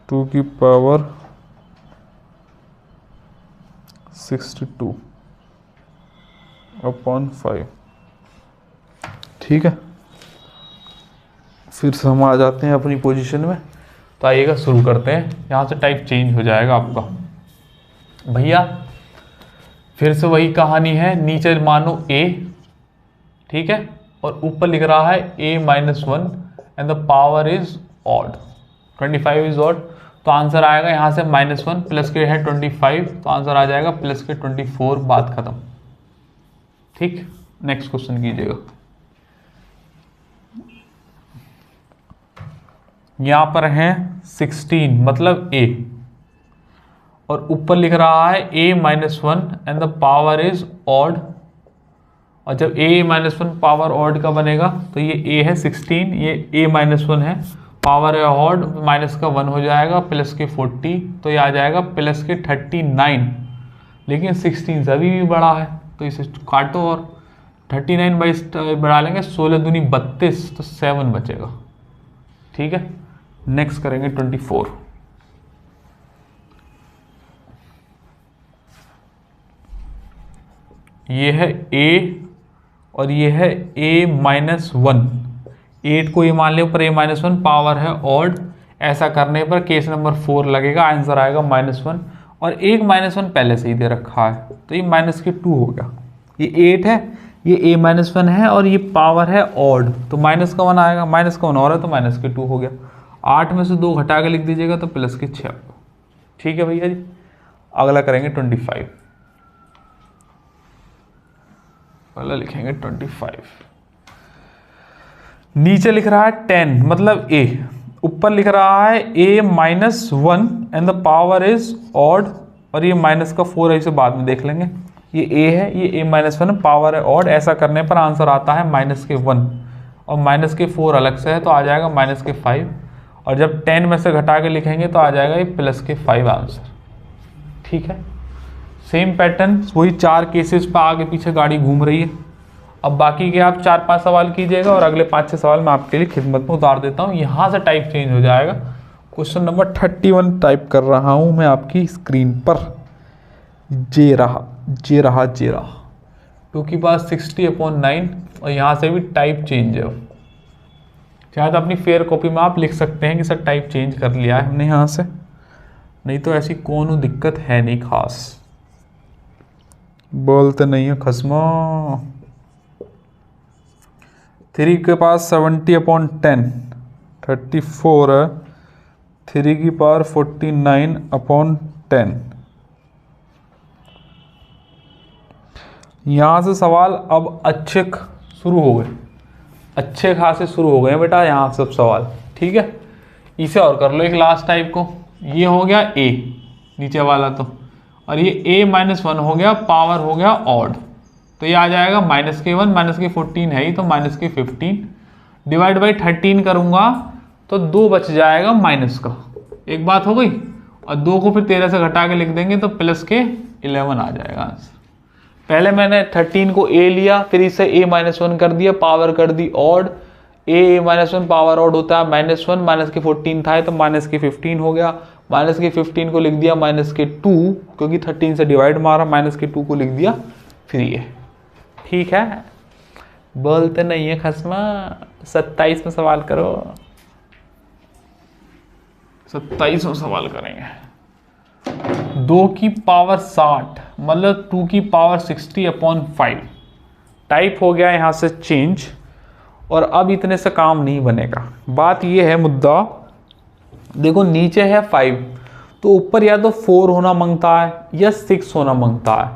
2 की पावर 62/5। ठीक है, फिर से हम आ जाते हैं अपनी पोजीशन में। तो आइएगा शुरू करते हैं, यहाँ से टाइप चेंज हो जाएगा आपका भैया। फिर से वही कहानी है, नीचे मानो a, ठीक है, और ऊपर लिख रहा है a-1 and the power is odd, 25 is odd. तो आंसर आएगा यहाँ से -1 प्लस के है 25, तो आंसर आ जाएगा प्लस के 24, बात खत्म। ठीक, नेक्स्ट क्वेश्चन कीजिएगा। यहाँ पर है 16 मतलब a, और ऊपर लिख रहा है a-1 and the power is odd. और जब a-1 पावर ऑड का बनेगा तो ये a है 16, ये a-1 है, पावर है ऑड, माइनस का 1 हो जाएगा, प्लस के 40, तो ये आ जाएगा प्लस के 39। लेकिन 16 से अभी भी बड़ा है तो इसे काटो और 39 बाई बढ़ा लेंगे, 16 दूनी 32, तो 7 बचेगा। ठीक है, नेक्स्ट करेंगे 24। ये है a और ये है a-1, 8 को ये मान लिया ऊपर a-1, पावर है ऑड। ऐसा करने पर केस नंबर 4 लगेगा, आंसर आएगा -1, और एक -1 पहले से ही दे रखा है तो ये -2 हो गया। ये 8 है, ये a-1 है और ये पावर है ऑड, तो -1 आएगा, -1 और है तो -2 हो गया। 8 में से 2 घटा के लिख दीजिएगा तो +6। ठीक है भैया जी, अगला करेंगे 25। पहला लिखेंगे 25। नीचे लिख रहा है 10 मतलब a, ऊपर लिख रहा है a-1 and the power is odd, और ये माइनस का 4 है, इसे बाद में देख लेंगे। ये a है, ये a-1, पावर है ऑड। ऐसा करने पर आंसर आता है -1, और -4 अलग से है तो आ जाएगा -5, और जब 10 में से घटा के लिखेंगे तो आ जाएगा ये +5 आंसर। ठीक है, सेम पैटर्न, वही 4 केसेस पर आगे पीछे गाड़ी घूम रही है। अब बाकी के आप 4-5 सवाल कीजिएगा और अगले 5-6 सवाल मैं आपके लिए खिदमत में उतार देता हूँ। यहाँ से टाइप चेंज हो जाएगा। क्वेश्चन नंबर 31 टाइप कर रहा हूँ मैं आपकी स्क्रीन पर। जे रहा 2 की पावर 60/9, और यहाँ से भी टाइप चेंज है। शायद अपनी फेयर कॉपी में आप लिख सकते हैं कि सर टाइप चेंज कर लिया है हमने यहाँ से, नहीं तो ऐसी कौन दिक्कत है नहीं खास। बोलते नहीं है खसमा। 3 के पास 70/10, 34 है। 3 की पावर 49/10। यहाँ से सवाल अब अच्छे शुरू हो गए, अच्छे खासे शुरू हो गए हैं बेटा यहाँ सब सवाल। ठीक है, इसे और कर लो एक लास्ट टाइप को। ये हो गया a नीचे वाला तो, और ये a-1 हो गया, पावर हो गया ऑड, तो ये आ जाएगा -1, -14 है ही तो -15, डिवाइड बाई 13 करूँगा तो 2 बच जाएगा माइनस का। एक बात हो गई, और 2 को फिर 13 से घटा के लिख देंगे तो +11 आ जाएगा आंसर। पहले मैंने 13 को a लिया, फिर इसे a-1 कर दिया, पावर कर the odd. a-1 power odd होता है -1, -14 था तो -15 हो गया। -15 को लिख दिया -2, क्योंकि 13 से डिवाइड मारा, -2 को लिख दिया फिर ये। ठीक है, बोलते नहीं है खसमा। 27 में सवाल करो। 27 में सवाल करेंगे। 2 की पावर 60 मतलब 2 की पावर 60/5 टाइप हो गया यहाँ से चेंज, और अब इतने से काम नहीं बनेगा। बात ये है, मुद्दा देखो नीचे है 5, तो ऊपर या तो 4 होना मांगता है या 6 होना मांगता है,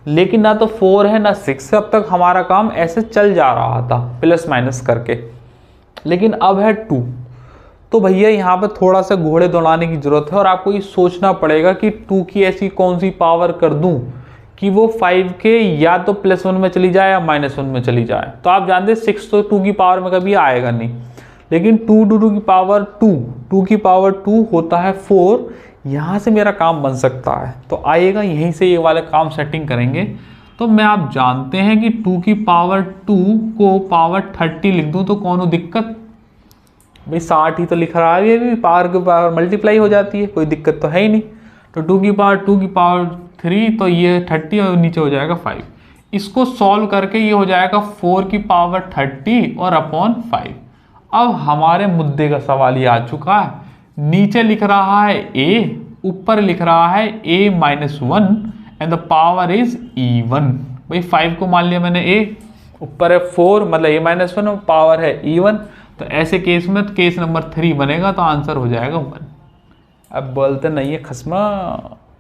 लेकिन ना तो 4 है ना 6 है। अब तक हमारा काम ऐसे चल जा रहा था प्लस माइनस करके, लेकिन अब है 2, तो भैया यहाँ पर थोड़ा सा घोड़े दौड़ाने की जरूरत है, और आपको ये सोचना पड़ेगा कि 2 की ऐसी कौन सी पावर कर दूं कि वो 5 के या तो +1 में चली जाए या -1 में चली जाए। तो आप जानते हैं 6 तो 2 की पावर में कभी आएगा नहीं, लेकिन 2 की पावर 2 की पावर 2 होता है 4। यहाँ से मेरा काम बन सकता है, तो आइएगा यहीं से ये वाले काम सेटिंग करेंगे। तो मैं आप जानते हैं कि 2 की पावर 2 को पावर 30 लिख दूं तो कौन हो दिक्कत भाई, 60 ही तो लिख रहा है, ये भी पावर के पावर मल्टीप्लाई हो जाती है, कोई दिक्कत तो है ही नहीं। तो 2 की पावर 3 तो ये 30 और नीचे हो जाएगा 5। इसको सॉल्व करके ये हो जाएगा 4 की पावर 30 और /5। अब हमारे मुद्दे का सवाल ये आ चुका है, नीचे लिख रहा है a, ऊपर लिख रहा है a-1 and the power is e1। भाई 5 को मान लिया मैंने a, ऊपर है 4 मतलब a-1 और पावर है e1, तो ऐसे केस में केस नंबर 3 बनेगा, तो आंसर हो जाएगा 1। अब बोलते नहीं है खसमा,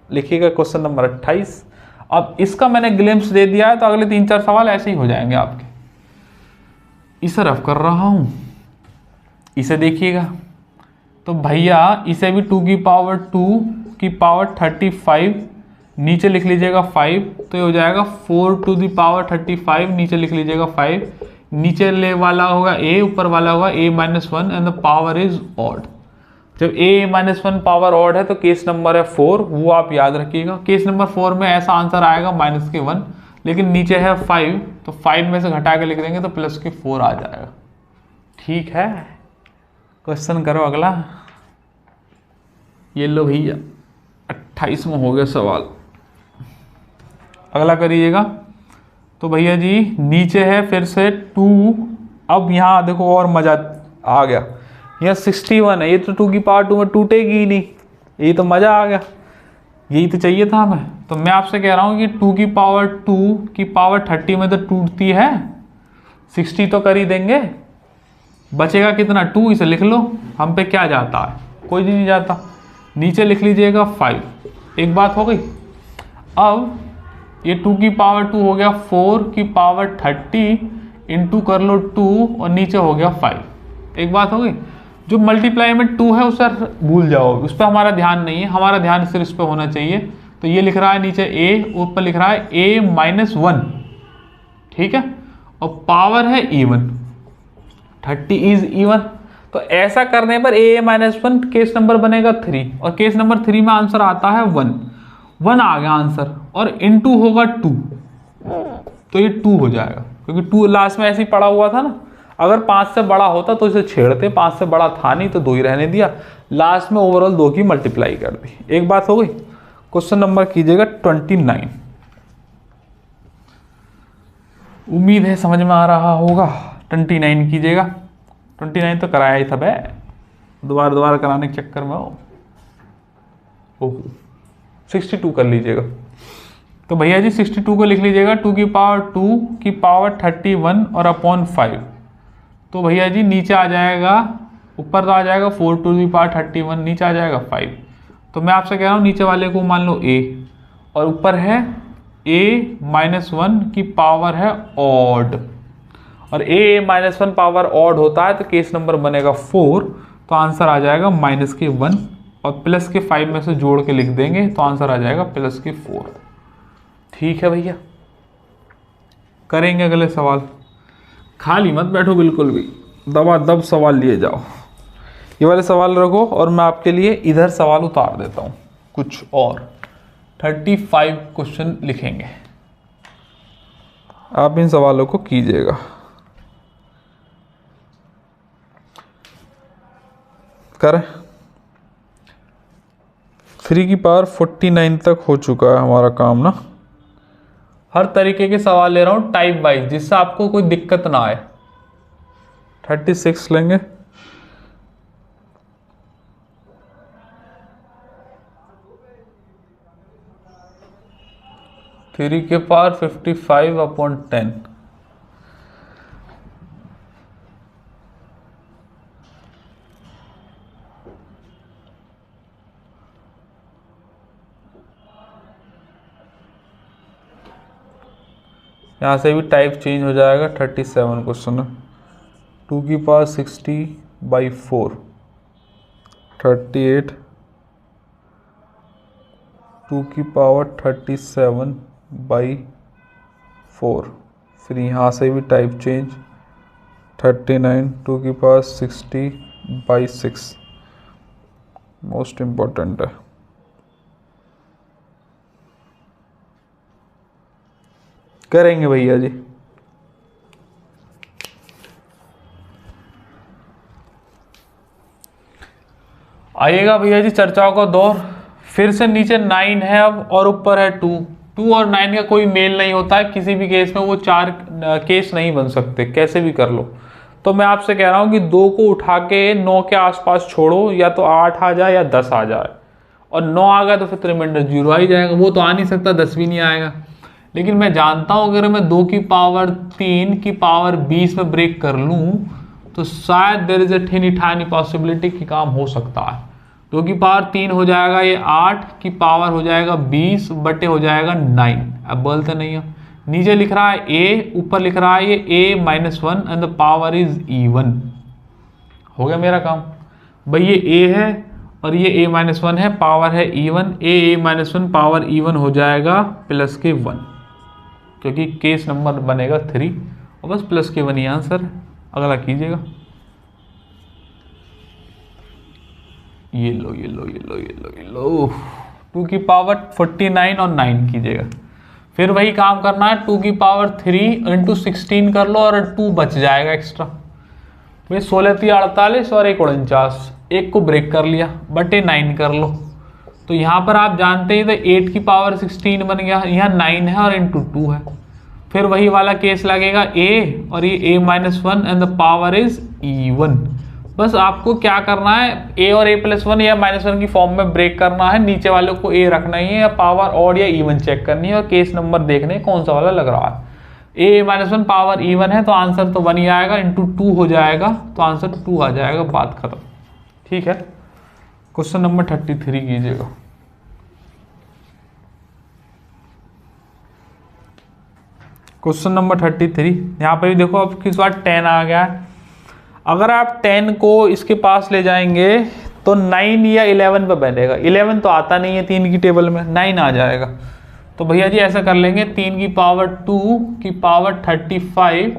लिखिएगा क्वेश्चन नंबर 28। अब इसका मैंने ग्लिम्स दे दिया है, तो अगले 3-4 सवाल ऐसे ही हो जाएंगे आपके। इसे रफ कर रहा हूं, इसे देखिएगा। तो भैया इसे भी 2 की पावर 2 की पावर 35 नीचे लिख लीजिएगा 5, तो ये हो जाएगा 4 टू दी पावर 35, नीचे लिख लीजिएगा 5, नीचे ले वाला होगा a, ऊपर वाला होगा a-1 and the power is odd. जब a-1 पावर ऑड है तो केस नंबर है 4, वो आप याद रखिएगा। केस नंबर 4 में ऐसा आंसर आएगा -1, लेकिन नीचे है 5, तो 5 में से घटा के लिख देंगे तो +4 आ जाएगा। ठीक है, क्वेश्चन करो अगला। ये लो भैया 28 में हो गया सवाल। अगला करिएगा। तो भैया जी नीचे है फिर से 2, अब यहाँ देखो और मजा आ गया, यहाँ 61 है, ये तो 2 की पावर 2 में टूटेगी ही नहीं, ये तो मजा आ गया, यही तो चाहिए था हमें। तो मैं आपसे कह रहा हूँ कि 2 की पावर 2 की पावर 30 में तो टूटती है, 60 तो कर ही देंगे, बचेगा कितना 2, इसे लिख लो, हम पे क्या जाता है, कोई नहीं जाता। नीचे लिख लीजिएगा 5, एक बात हो गई। अब ये 2 की पावर 2 हो गया 4 की पावर 30 इंटू कर लो 2 और नीचे हो गया 5, एक बात हो गई। जो मल्टीप्लाई में 2 है उसे भूल जाओ, उस पर हमारा ध्यान नहीं है, हमारा ध्यान सिर्फ इस पर होना चाहिए। तो ये लिख रहा है नीचे a, ऊपर लिख रहा है a-1, ठीक है, और पावर है even, 30 इज इवन। तो ऐसा करने पर a-1 केस नंबर बनेगा 3, और केस नंबर 3 में आंसर आता है 1 आ गया आंसर, और इनटू होगा 2, तो ये 2 हो जाएगा, क्योंकि 2 लास्ट में ऐसे ही पड़ा हुआ था ना। अगर 5 से बड़ा होता तो इसे छेड़ते, 5 से बड़ा था नहीं तो 2 ही रहने दिया, लास्ट में ओवरऑल 2 की मल्टीप्लाई कर दी। एक बात हो गई। क्वेश्चन नंबर कीजिएगा 29। उम्मीद है समझ में आ रहा होगा। 29 कीजिएगा। 29 तो कराया ही था बे, दोबारा कराने के चक्कर में हो। ओह 62 कर लीजिएगा। तो भैया जी 62 को लिख लीजिएगा 2 की पावर 2 की पावर 31 और अपॉन 5। तो भैया जी नीचे आ जाएगा, ऊपर तो आ जाएगा 4 टू दी पावर 31, नीचे आ जाएगा 5। तो मैं आपसे कह रहा हूँ नीचे वाले को मान लो a, और ऊपर है a-1 की पावर है ऑड, और a-1 पावर ऑड होता है तो केस नंबर बनेगा 4, तो आंसर आ जाएगा -1, और +5 में से जोड़ के लिख देंगे तो आंसर आ जाएगा +4। ठीक है भैया, करेंगे अगले सवाल। खाली मत बैठो बिल्कुल भी, दबादब सवाल लिए जाओ। ये वाले सवाल रखो और मैं आपके लिए इधर सवाल उतार देता हूँ कुछ और। 35 क्वेश्चन लिखेंगे, आप इन सवालों को कीजिएगा। करें। 3 की पावर 49 तक हो चुका है हमारा काम ना। हर तरीके के सवाल ले रहा हूँ टाइप वाइज, जिससे आपको कोई दिक्कत ना आए। 36 लेंगे। थ्री के पावर 55/10। यहाँ से भी टाइप चेंज हो जाएगा। 37 क्वेश्चन है। 2 की पावर 60/4, 38, 2 की पावर 37/4। फिर यहाँ से भी टाइप चेंज। 39, 2 की पावर 60/6, मोस्ट इम्पोर्टेंट है। करेंगे भैया जी। आइएगा भैया जी चर्चाओं का दौर। फिर से नीचे 9 है अब, और ऊपर है 2। 2 और 9 का कोई मेल नहीं होता है किसी भी केस में, वो 4 केस नहीं बन सकते कैसे भी कर लो। तो मैं आपसे कह रहा हूं कि 2 को उठा के 9 के आसपास छोड़ो, या तो 8 आ जाए या 10 आ जाए, और 9 आ गया तो फिर रिमाइंडर 0 आ ही जाएगा। वो तो आ नहीं सकता, 10 भी नहीं आएगा। लेकिन मैं जानता हूं अगर मैं 2 की पावर 3 की पावर 20 में ब्रेक कर लूं तो शायद there is a tiny possibility कि काम हो सकता है। 2 की पावर 3 हो जाएगा ये 8 की पावर हो जाएगा 20 बटे हो जाएगा 9। अब बोलते नहीं हो, नीचे लिख रहा है a, ऊपर लिख रहा है ये a-1 and the power is even. हो गया मेरा काम। भाई ये ए है और ये a माइनस वन है, पावर है even, a minus one power even हो जाएगा प्लस के 1, क्योंकि केस नंबर बनेगा 3 और बस प्लस के 1 ही आंसर। अगला कीजिएगा, ये लो ये लो ये लो ये लो ये लो, 2 की पावर 49 और 9 कीजिएगा। फिर वही काम करना है, 2 की पावर 3 इंटू 16 कर लो और 2 बच जाएगा एक्स्ट्रा। भाई 16 3 48 और 1 49, एक को ब्रेक कर लिया, बटे 9 कर लो। तो यहाँ पर आप जानते हैं तो 8 की पावर 16 बन गया, यहाँ 9 है और इंटू 2 है। फिर वही वाला केस लगेगा a और ये a minus one and the power is even. बस आपको क्या करना है, a और a प्लस वन या माइनस वन की फॉर्म में ब्रेक करना है, नीचे वाले को a रखना ही है या पावर ऑड या इवन चेक करनी है और केस नंबर देखने कौन सा वाला लग रहा है। a minus one power even है तो आंसर तो 1 ही आएगा, इंटू 2 हो जाएगा तो आंसर 2 आ जाएगा, बात खत्म। ठीक है, क्वेश्चन नंबर 33 कीजिएगा। क्वेश्चन नंबर 33, यहाँ पे भी देखो अब किस बार 10 आ गया है। अगर आप 10 को इसके पास ले जाएंगे तो 9 या 11 पे बैठेगा। 11 तो आता नहीं है 3 की टेबल में, 9 आ जाएगा। तो भैया जी ऐसा कर लेंगे, 3 की पावर 2 की पावर 35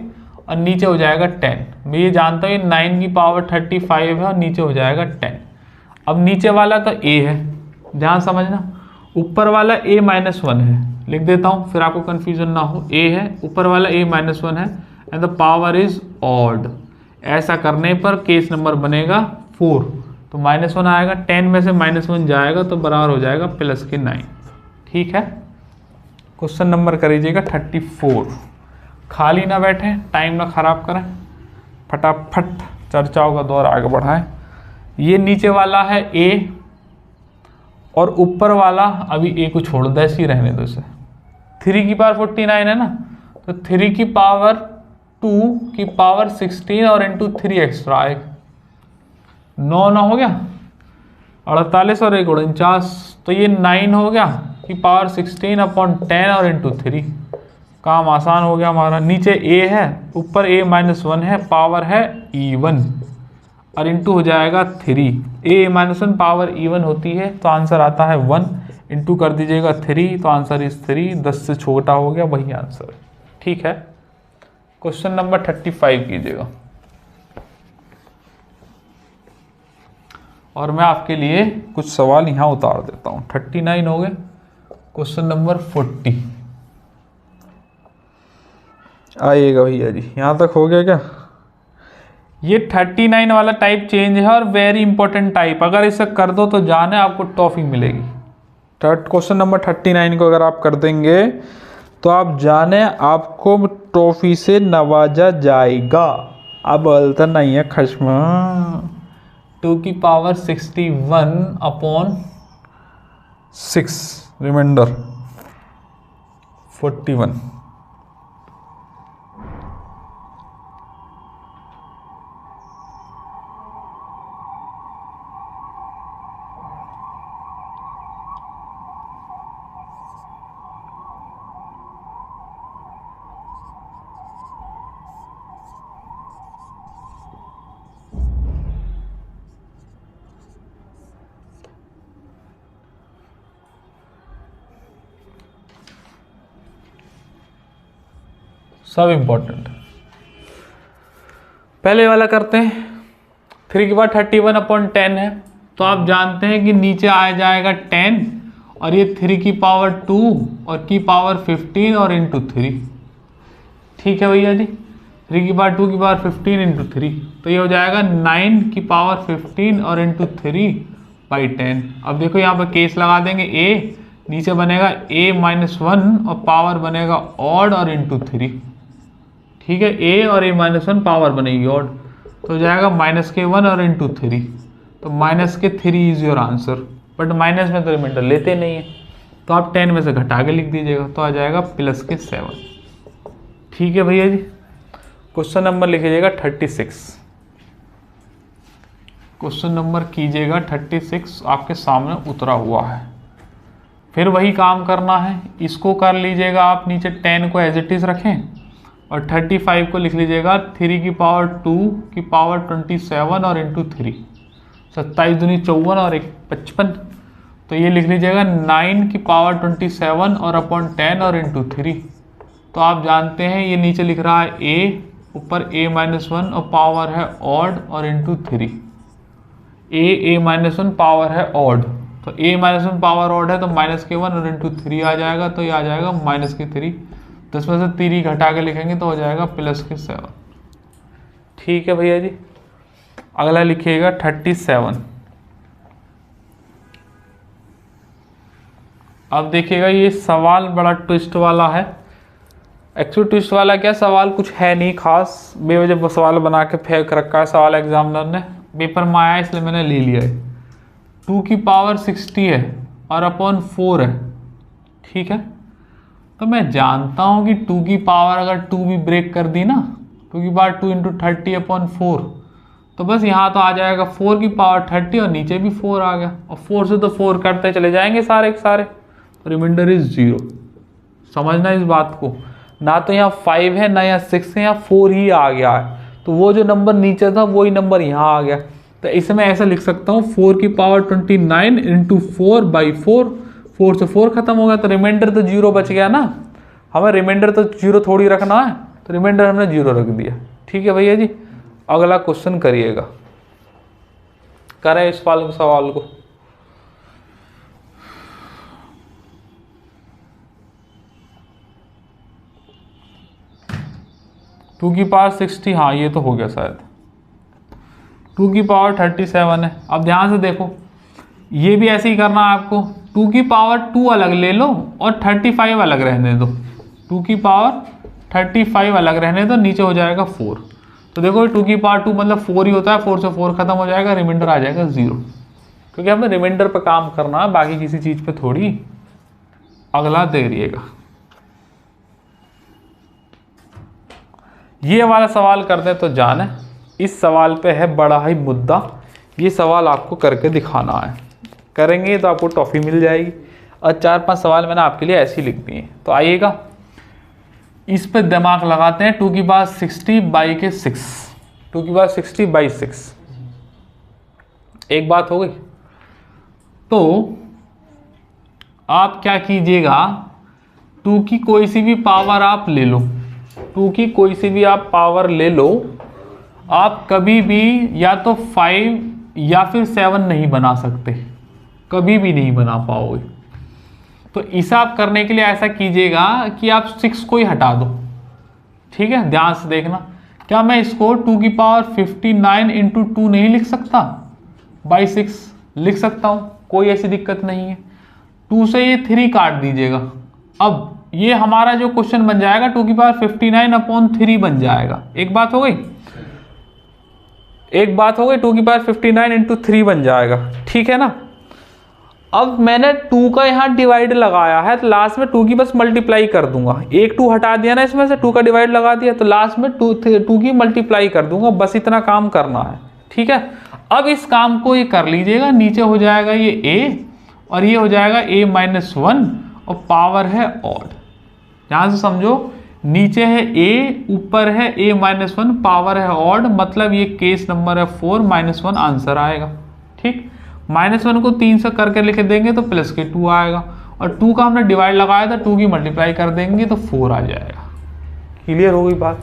और नीचे हो जाएगा 10। मैं ये जानता हूँ 9 की पावर 35 है और नीचे हो जाएगा 10। अब नीचे वाला तो a है, ध्यान समझना, ऊपर वाला a माइनस वन है, लिख देता हूँ फिर आपको कन्फ्यूजन ना हो। a है, ऊपर वाला a माइनस वन है and the power is odd. ऐसा करने पर केस नंबर बनेगा 4, तो माइनस वन आएगा, 10 में से माइनस वन जाएगा तो बराबर हो जाएगा प्लस के 9। ठीक है, क्वेश्चन नंबर करीजिएगा 34। खाली ना बैठे, टाइम ना खराब करें, फटाफट चर्चाओं का दौर आगे बढ़ाएं। ये नीचे वाला है a और ऊपर वाला अभी a को छोड़ दो, ऐसे ही रहने दो इसे। 3 की पावर 49 है ना, तो 3 की पावर 2 की पावर 16 और इंटू 3 एक्स्ट्रा आएगा, 9 ना हो गया, 48 और 1 49, तो ये 9 हो गया की पावर 16 अपॉन 10 और इंटू 3। काम आसान हो गया हमारा। नीचे a है, ऊपर a माइनस वन है, पावर है इवन और इंटू हो जाएगा 3। a minus one power even होती है तो आंसर आता है 1, इंटू कर दीजिएगा 3 तो आंसर इस 3, 10 से छोटा हो गया, वही आंसर। ठीक है, क्वेश्चन नंबर 35 कीजिएगा और मैं आपके लिए कुछ सवाल यहाँ उतार देता हूँ। 39 हो गए, क्वेश्चन नंबर 40 आइएगा भैया जी, यहाँ तक हो गया क्या? ये 39 वाला टाइप चेंज है और वेरी इंपॉर्टेंट टाइप, अगर इसे कर दो तो जाने आपको टॉफी मिलेगी। क्वेश्चन नंबर 39 को अगर आप कर देंगे तो आप जाने आपको ट्रॉफी से नवाजा जाएगा। अब बोलता नहीं है खश्मा। 2 की पावर 61 अपॉन 6 रिमाइंडर 41। सब इंपॉर्टेंट। पहले वाला करते हैं, 3 की पावर 31 अपॉन 10 है तो आप जानते हैं कि नीचे आ जाएगा 10 और ये 3 की पावर 2 और की पावर 15 और इंटू 3। ठीक है भैया जी, 3 की पावर 2 की पावर 15 इंटू 3, तो ये हो जाएगा 9 की पावर 15 और इंटू 3 बाई 10। अब देखो यहाँ पर केस लगा देंगे, a नीचे बनेगा a माइनस वन और पावर बनेगा ऑड और इंटू 3। ठीक है, a और a माइनस वन पावर बनेगी ऑड, तो हो जाएगा माइनस के 1 और इंटू 3, तो माइनस के 3 is your answer. But minus में तो रिमाइंडर लेते नहीं है तो आप 10 में से घटा के लिख दीजिएगा तो आ जाएगा प्लस के 7। ठीक है भैया जी, क्वेश्चन नंबर लिखिएगा 36। क्वेश्चन नंबर कीजिएगा 36, आपके सामने उतरा हुआ है। फिर वही काम करना है, इसको कर लीजिएगा आप, नीचे 10 को एज इट इज रखें और 35 को लिख लीजिएगा 3 की पावर 2 की पावर 27 और इंटू 3, 27 दूनी 54 और 1 55, तो ये लिख लीजिएगा 9 की पावर 27 और अपॉन 10 और इंटू 3। तो आप जानते हैं ये नीचे लिख रहा है a, ऊपर a-1 और पावर है ऑड और इंटू 3। a-1 पावर है ऑड, तो a-1 पावर ऑड है तो -k1 और इंटू 3 आ जाएगा, तो ये आ जाएगा -3। तो इसमें से 3 घटा के लिखेंगे तो हो जाएगा +7। ठीक है भैया जी। अगला लिखिएगा 37। अब देखिएगा ये सवाल बड़ा ट्विस्ट वाला है। एक्चुअली ट्विस्ट वाला क्या, सवाल कुछ है नहीं खास, बेवजह सवाल बना के फेंक रखा है सवाल एग्जामिनर ने, पेपर में आया इसलिए मैंने ले लिया है। 2 की पावर 60 है और अपॉन 4 है, ठीक है। तो मैं जानता हूँ कि 2 की पावर अगर 2 भी ब्रेक कर दी ना, 2 की पावर 2 इंटू 30 अपॉन 4, तो बस यहाँ तो आ जाएगा 4 की पावर 30 और नीचे भी 4 आ गया, और 4 से तो 4 करते चले जाएंगे सारे के सारे, तो रिमाइंडर इज 0। समझना इस बात को, ना तो यहाँ 5 है ना यहाँ 6 है, यहाँ 4 ही आ गया है, तो वो जो नंबर नीचे था वही नंबर यहाँ आ गया। तो इसमें ऐसा लिख सकता हूँ 4 की पावर 29 इंटू 4/4, 4 से 4 खत्म हो गया, तो रिमाइंडर तो 0 बच गया ना। हमें रिमाइंडर तो 0 थोड़ी रखना है, तो रिमाइंडर हमने 0 रख दिया। ठीक है भैया जी। अगला क्वेश्चन करिएगा, करें इस सवाल को। टू की पावर 60, हाँ ये तो हो गया शायद। 2 की पावर 37 है। अब ध्यान से देखो, ये भी ऐसे ही करना है आपको। 2 की पावर 2 अलग ले लो और 35 अलग रहने दो। 2 की पावर 35 अलग रहने दो, नीचे हो जाएगा 4। तो देखो 2 की पावर 2 मतलब 4 ही होता है, 4 से 4 खत्म हो जाएगा, रिमाइंडर आ जाएगा 0, क्योंकि हमें रिमाइंडर पर काम करना है, बाकी किसी चीज़ पे थोड़ी। अगला देखिएगा, ये वाला सवाल करते हैं तो जाने, इस सवाल पे है बड़ा ही मुद्दा। ये सवाल आपको करके दिखाना है, करेंगे तो आपको टॉफ़ी मिल जाएगी। और 4-5 सवाल मैंने आपके लिए ऐसे ही लिख दिए। तो आइएगा इस पे दिमाग लगाते हैं। 2 की पावर 60/6, 2 की पावर 60/6। एक बात हो गई। तो आप क्या कीजिएगा, 2 की कोई सी भी पावर आप ले लो, 2 की कोई सी भी आप पावर ले लो, आप कभी भी या तो 5 या फिर 7 नहीं बना सकते, कभी भी नहीं बना पाओगे। तो हिसाब करने के लिए ऐसा कीजिएगा कि आप 6 को ही हटा दो। ठीक है, ध्यान से देखना। क्या मैं इसको 2 की पावर 59 इंटू 2 नहीं लिख सकता, बाई 6 लिख सकता हूं, कोई ऐसी दिक्कत नहीं है। 2 से ये 3 काट दीजिएगा। अब ये हमारा जो क्वेश्चन बन जाएगा 2 की पावर 59/3 बन जाएगा। एक बात हो गई, एक बात हो गई, 2 की पावर 59 इंटू 3 बन जाएगा। ठीक है ना। अब मैंने 2 का यहाँ डिवाइड लगाया है, तो लास्ट में 2 की बस मल्टीप्लाई कर दूंगा। एक 2 हटा दिया ना इसमें से, 2 का डिवाइड लगा दिया, तो लास्ट में 2 की मल्टीप्लाई कर दूंगा, बस इतना काम करना है। ठीक है। अब इस काम को ये कर लीजिएगा, नीचे हो जाएगा ये a और ये हो जाएगा a-1 और पावर है ऑड। ध्यान से समझो, नीचे है a, ऊपर है a-1, पावर है ऑड, मतलब ये केस नंबर है 4, -1 आंसर आएगा। ठीक, -1 को 3 से करके लिख देंगे तो +2 आएगा, और 2 का हमने डिवाइड लगाया था, 2 की मल्टीप्लाई कर देंगे तो 4 आ जाएगा। क्लियर हो गई बात।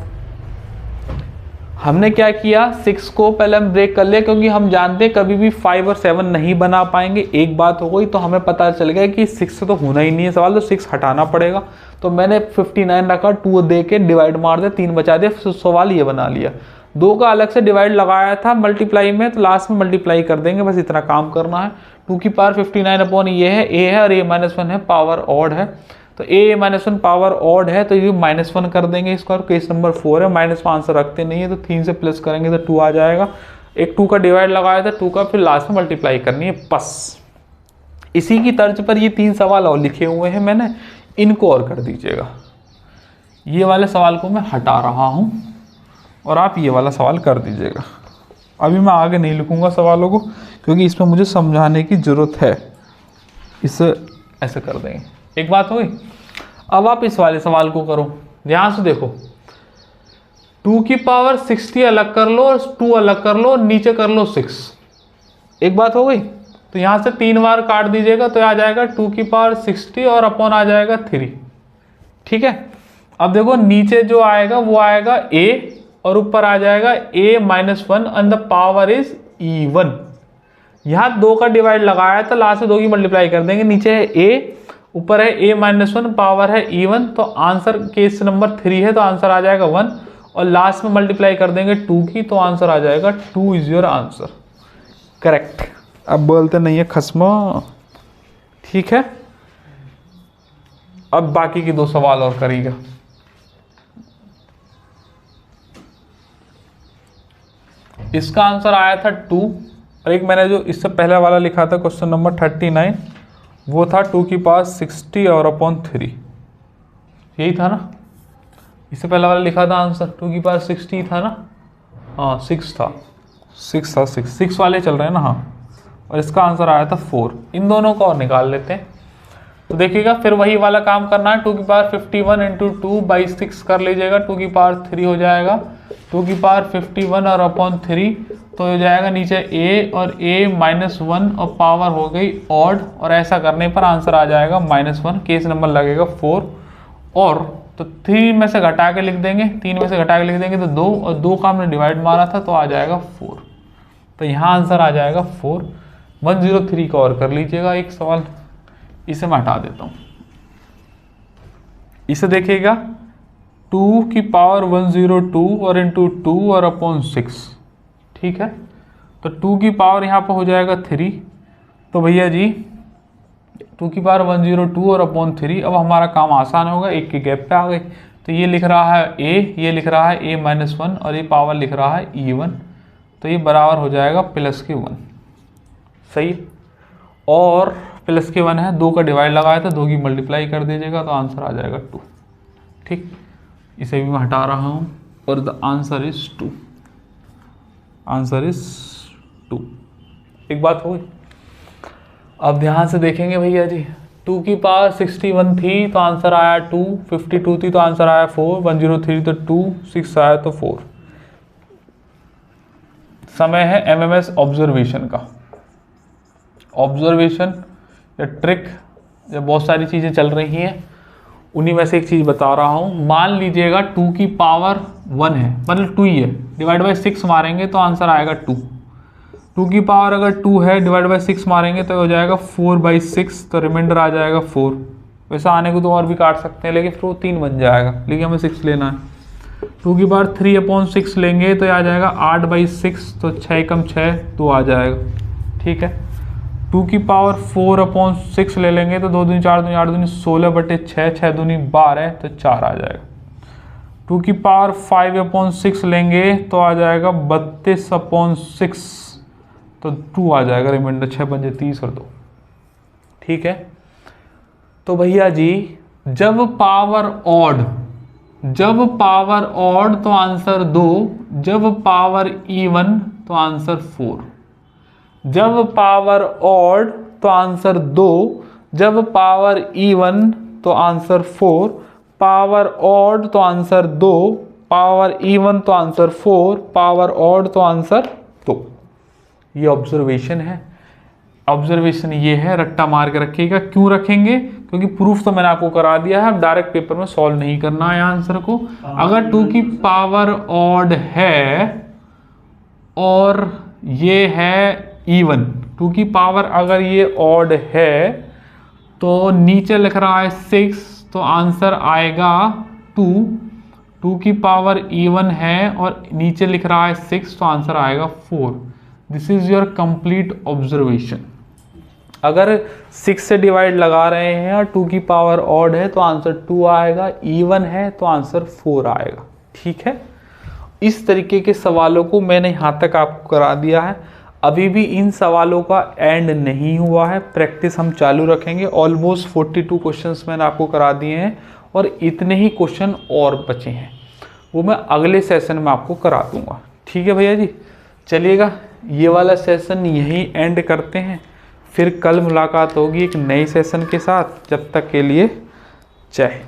हमने क्या किया, 6 को पहले हम ब्रेक कर लिया, क्योंकि हम जानते हैं कभी भी 5 और 7 नहीं बना पाएंगे। एक बात हो गई, तो हमें पता चल गया कि 6 से तो होना ही नहीं है सवाल, तो 6 हटाना पड़ेगा। तो मैंने 59 रखा, 2 दे के डिवाइड मार दिया, 3 बचा दिया, सवाल ये बना लिया। 2 का अलग से डिवाइड लगाया था मल्टीप्लाई में, तो लास्ट में मल्टीप्लाई कर देंगे, बस इतना काम करना है। 2 की पावर 59 अपॉन ये है, a है, और a-1 है, पावर ऑड है, तो a-1 पावर ऑड है, तो ये -1 कर देंगे इसका, और केस नंबर 4 है, -1 आंसर रखते नहीं है, तो 3 से प्लस करेंगे तो 2 आ जाएगा। एक 2 का डिवाइड लगाया था, 2 का फिर लास्ट में मल्टीप्लाई करनी है, बस। इसी की तर्ज पर ये 3 सवाल और लिखे हुए हैं मैंने, इनको और कर दीजिएगा। ये वाले सवाल को मैं हटा रहा हूँ और आप ये वाला सवाल कर दीजिएगा। अभी मैं आगे नहीं लिखूंगा सवालों को, क्योंकि इसमें मुझे समझाने की ज़रूरत है। इसे ऐसे कर देंगे। एक बात हो गई। अब आप इस वाले सवाल को करो, ध्यान से देखो। 2 की पावर 60 अलग कर लो और 2 अलग कर लो, नीचे कर लो 6। एक बात हो गई। तो यहाँ से 3 बार काट दीजिएगा तो आ जाएगा 2 की पावर 60 और अपॉन आ जाएगा 3। ठीक है, अब देखो नीचे जो आएगा वो आएगा a और ऊपर आ जाएगा a-1 and the power is even। यहाँ 2 का डिवाइड लगाया तो लास्ट में 2 की मल्टीप्लाई कर देंगे। नीचे है a, ऊपर है a-1, पावर है even। तो आंसर केस नंबर 3 है तो आंसर आ जाएगा 1 और लास्ट में मल्टीप्लाई कर देंगे 2 की तो आंसर आ जाएगा 2 इज योर आंसर। करेक्ट। अब बोलते नहीं है खस्मो। ठीक है, अब बाकी के 2 सवाल और करिएगा। इसका आंसर आया था 2 और एक मैंने जो इससे पहले वाला लिखा था क्वेश्चन नंबर 39 वो था 2 की पावर 60 और अपॉन 3। यही था ना, इससे पहले वाला लिखा था आंसर 2 की पावर 60 था ना, हाँ 6 था 6 वाले चल रहे हैं ना। हाँ, और इसका आंसर आया था 4। इन दोनों को और निकाल लेते हैं। तो देखिएगा फिर वही वाला काम करना है। 2 की पावर 51 इंटू 2/6 कर लीजिएगा, 2 की पावर 3 हो जाएगा। 2 की पावर 51 और अपॉन 3 तो हो जाएगा नीचे a और a-1 और पावर हो गई ऑड, और ऐसा करने पर आंसर आ जाएगा -1। केस नंबर लगेगा 4 और तो 3 में से घटा के लिख देंगे, 3 में से घटा के लिख देंगे तो 2 और 2 का हमने डिवाइड मारा था तो आ जाएगा 4। तो यहाँ आंसर आ जाएगा 4। 103 का और कर लीजिएगा एक सवाल, इसे मैं हटा देता हूँ। इसे देखिएगा 2 की पावर 102 और इंटू 2 और अपॉन 6। ठीक है, तो 2 की पावर यहाँ पर हो जाएगा 3। तो भैया जी 2 की पावर 102 और अपॉन 3। अब हमारा काम आसान होगा, एक के गैप पे आ गए। तो ये लिख रहा है a, ये लिख रहा है a-1 और ये पावर लिख रहा है e1। तो ये बराबर हो जाएगा +1। सही, और +1 है, 2 का डिवाइड लगाया था, 2 की मल्टीप्लाई कर दीजिएगा तो आंसर आ जाएगा 2। ठीक, इसे भी मैं हटा रहा हूँ और the answer is 2। Answer is 2। एक बात हो गई। अब ध्यान से देखेंगे भैया जी, 2 की पावर 61 थी तो आंसर आया 2, 52 थी तो आंसर आया 4, 103 तो 2, 6 आया तो 4। समय है MMS ऑब्जर्वेशन का। ऑब्जर्वेशन या ट्रिक या बहुत सारी चीज़ें चल रही हैं, उन्हीं में से एक चीज़ बता रहा हूँ। मान लीजिएगा 2 की पावर 1 है, मतलब 2 ही है, डिवाइड बाय 6 मारेंगे तो आंसर आएगा 2। 2 की पावर अगर 2 है, डिवाइड बाय 6 मारेंगे तो हो जाएगा 4/6, तो रिमाइंडर आ जाएगा 4। वैसा आने को तो और भी काट सकते हैं लेकिन फिर वो 3 बन जाएगा, लेकिन हमें 6 लेना है। 2 की पावर 3/6 लेंगे तो आ जाएगा 8/6, तो 6 कम 6 2 आ जाएगा। ठीक है, 2 की पावर 4/6 ले लेंगे तो 2 दूनी 4 दूनी 8 दूनी 16/6, 6 दूनी 12 तो 4 आ जाएगा। 2 की पावर 5/6 लेंगे तो आ जाएगा 32/6, तो 2 आ जाएगा, रिमाइंडर 6 पंजे 30 और 2। ठीक है, तो भैया जी जब पावर ऑड तो आंसर 2, जब पावर इवन तो आंसर 4। जब पावर ऑड तो आंसर 2, जब पावर इवन तो आंसर 4, पावर ऑड तो आंसर 2, पावर इवन तो आंसर 4, पावर ऑड तो आंसर 2। ये ऑब्जर्वेशन है। ऑब्जर्वेशन ये है, रट्टा मार के रखिएगा। क्यों रखेंगे? क्योंकि प्रूफ तो मैंने आपको करा दिया है, अब डायरेक्ट पेपर में सॉल्व नहीं करना है आंसर को। अगर 2 की पावर ऑड है और ये है इवन, 2 की पावर अगर ये ऑड है तो नीचे लिख रहा है 6, तो आंसर आएगा 2। 2 की पावर इवन है और नीचे लिख रहा है 6, तो आंसर आएगा 4। This is your complete observation. अगर 6 से डिवाइड लगा रहे हैं और 2 की पावर ऑड है तो आंसर 2 आएगा, इवन है तो आंसर 4 आएगा। ठीक है, इस तरीके के सवालों को मैंने यहाँ तक आपको करा दिया है। अभी भी इन सवालों का एंड नहीं हुआ है, प्रैक्टिस हम चालू रखेंगे। ऑलमोस्ट 42 क्वेश्चंस मैंने आपको करा दिए हैं और इतने ही क्वेश्चन और बचे हैं, वो मैं अगले सेशन में आपको करा दूंगा। ठीक है भैया जी, चलिएगा ये वाला सेशन यहीं एंड करते हैं, फिर कल मुलाकात होगी एक नए सेशन के साथ। जब तक के लिए जय हिंद।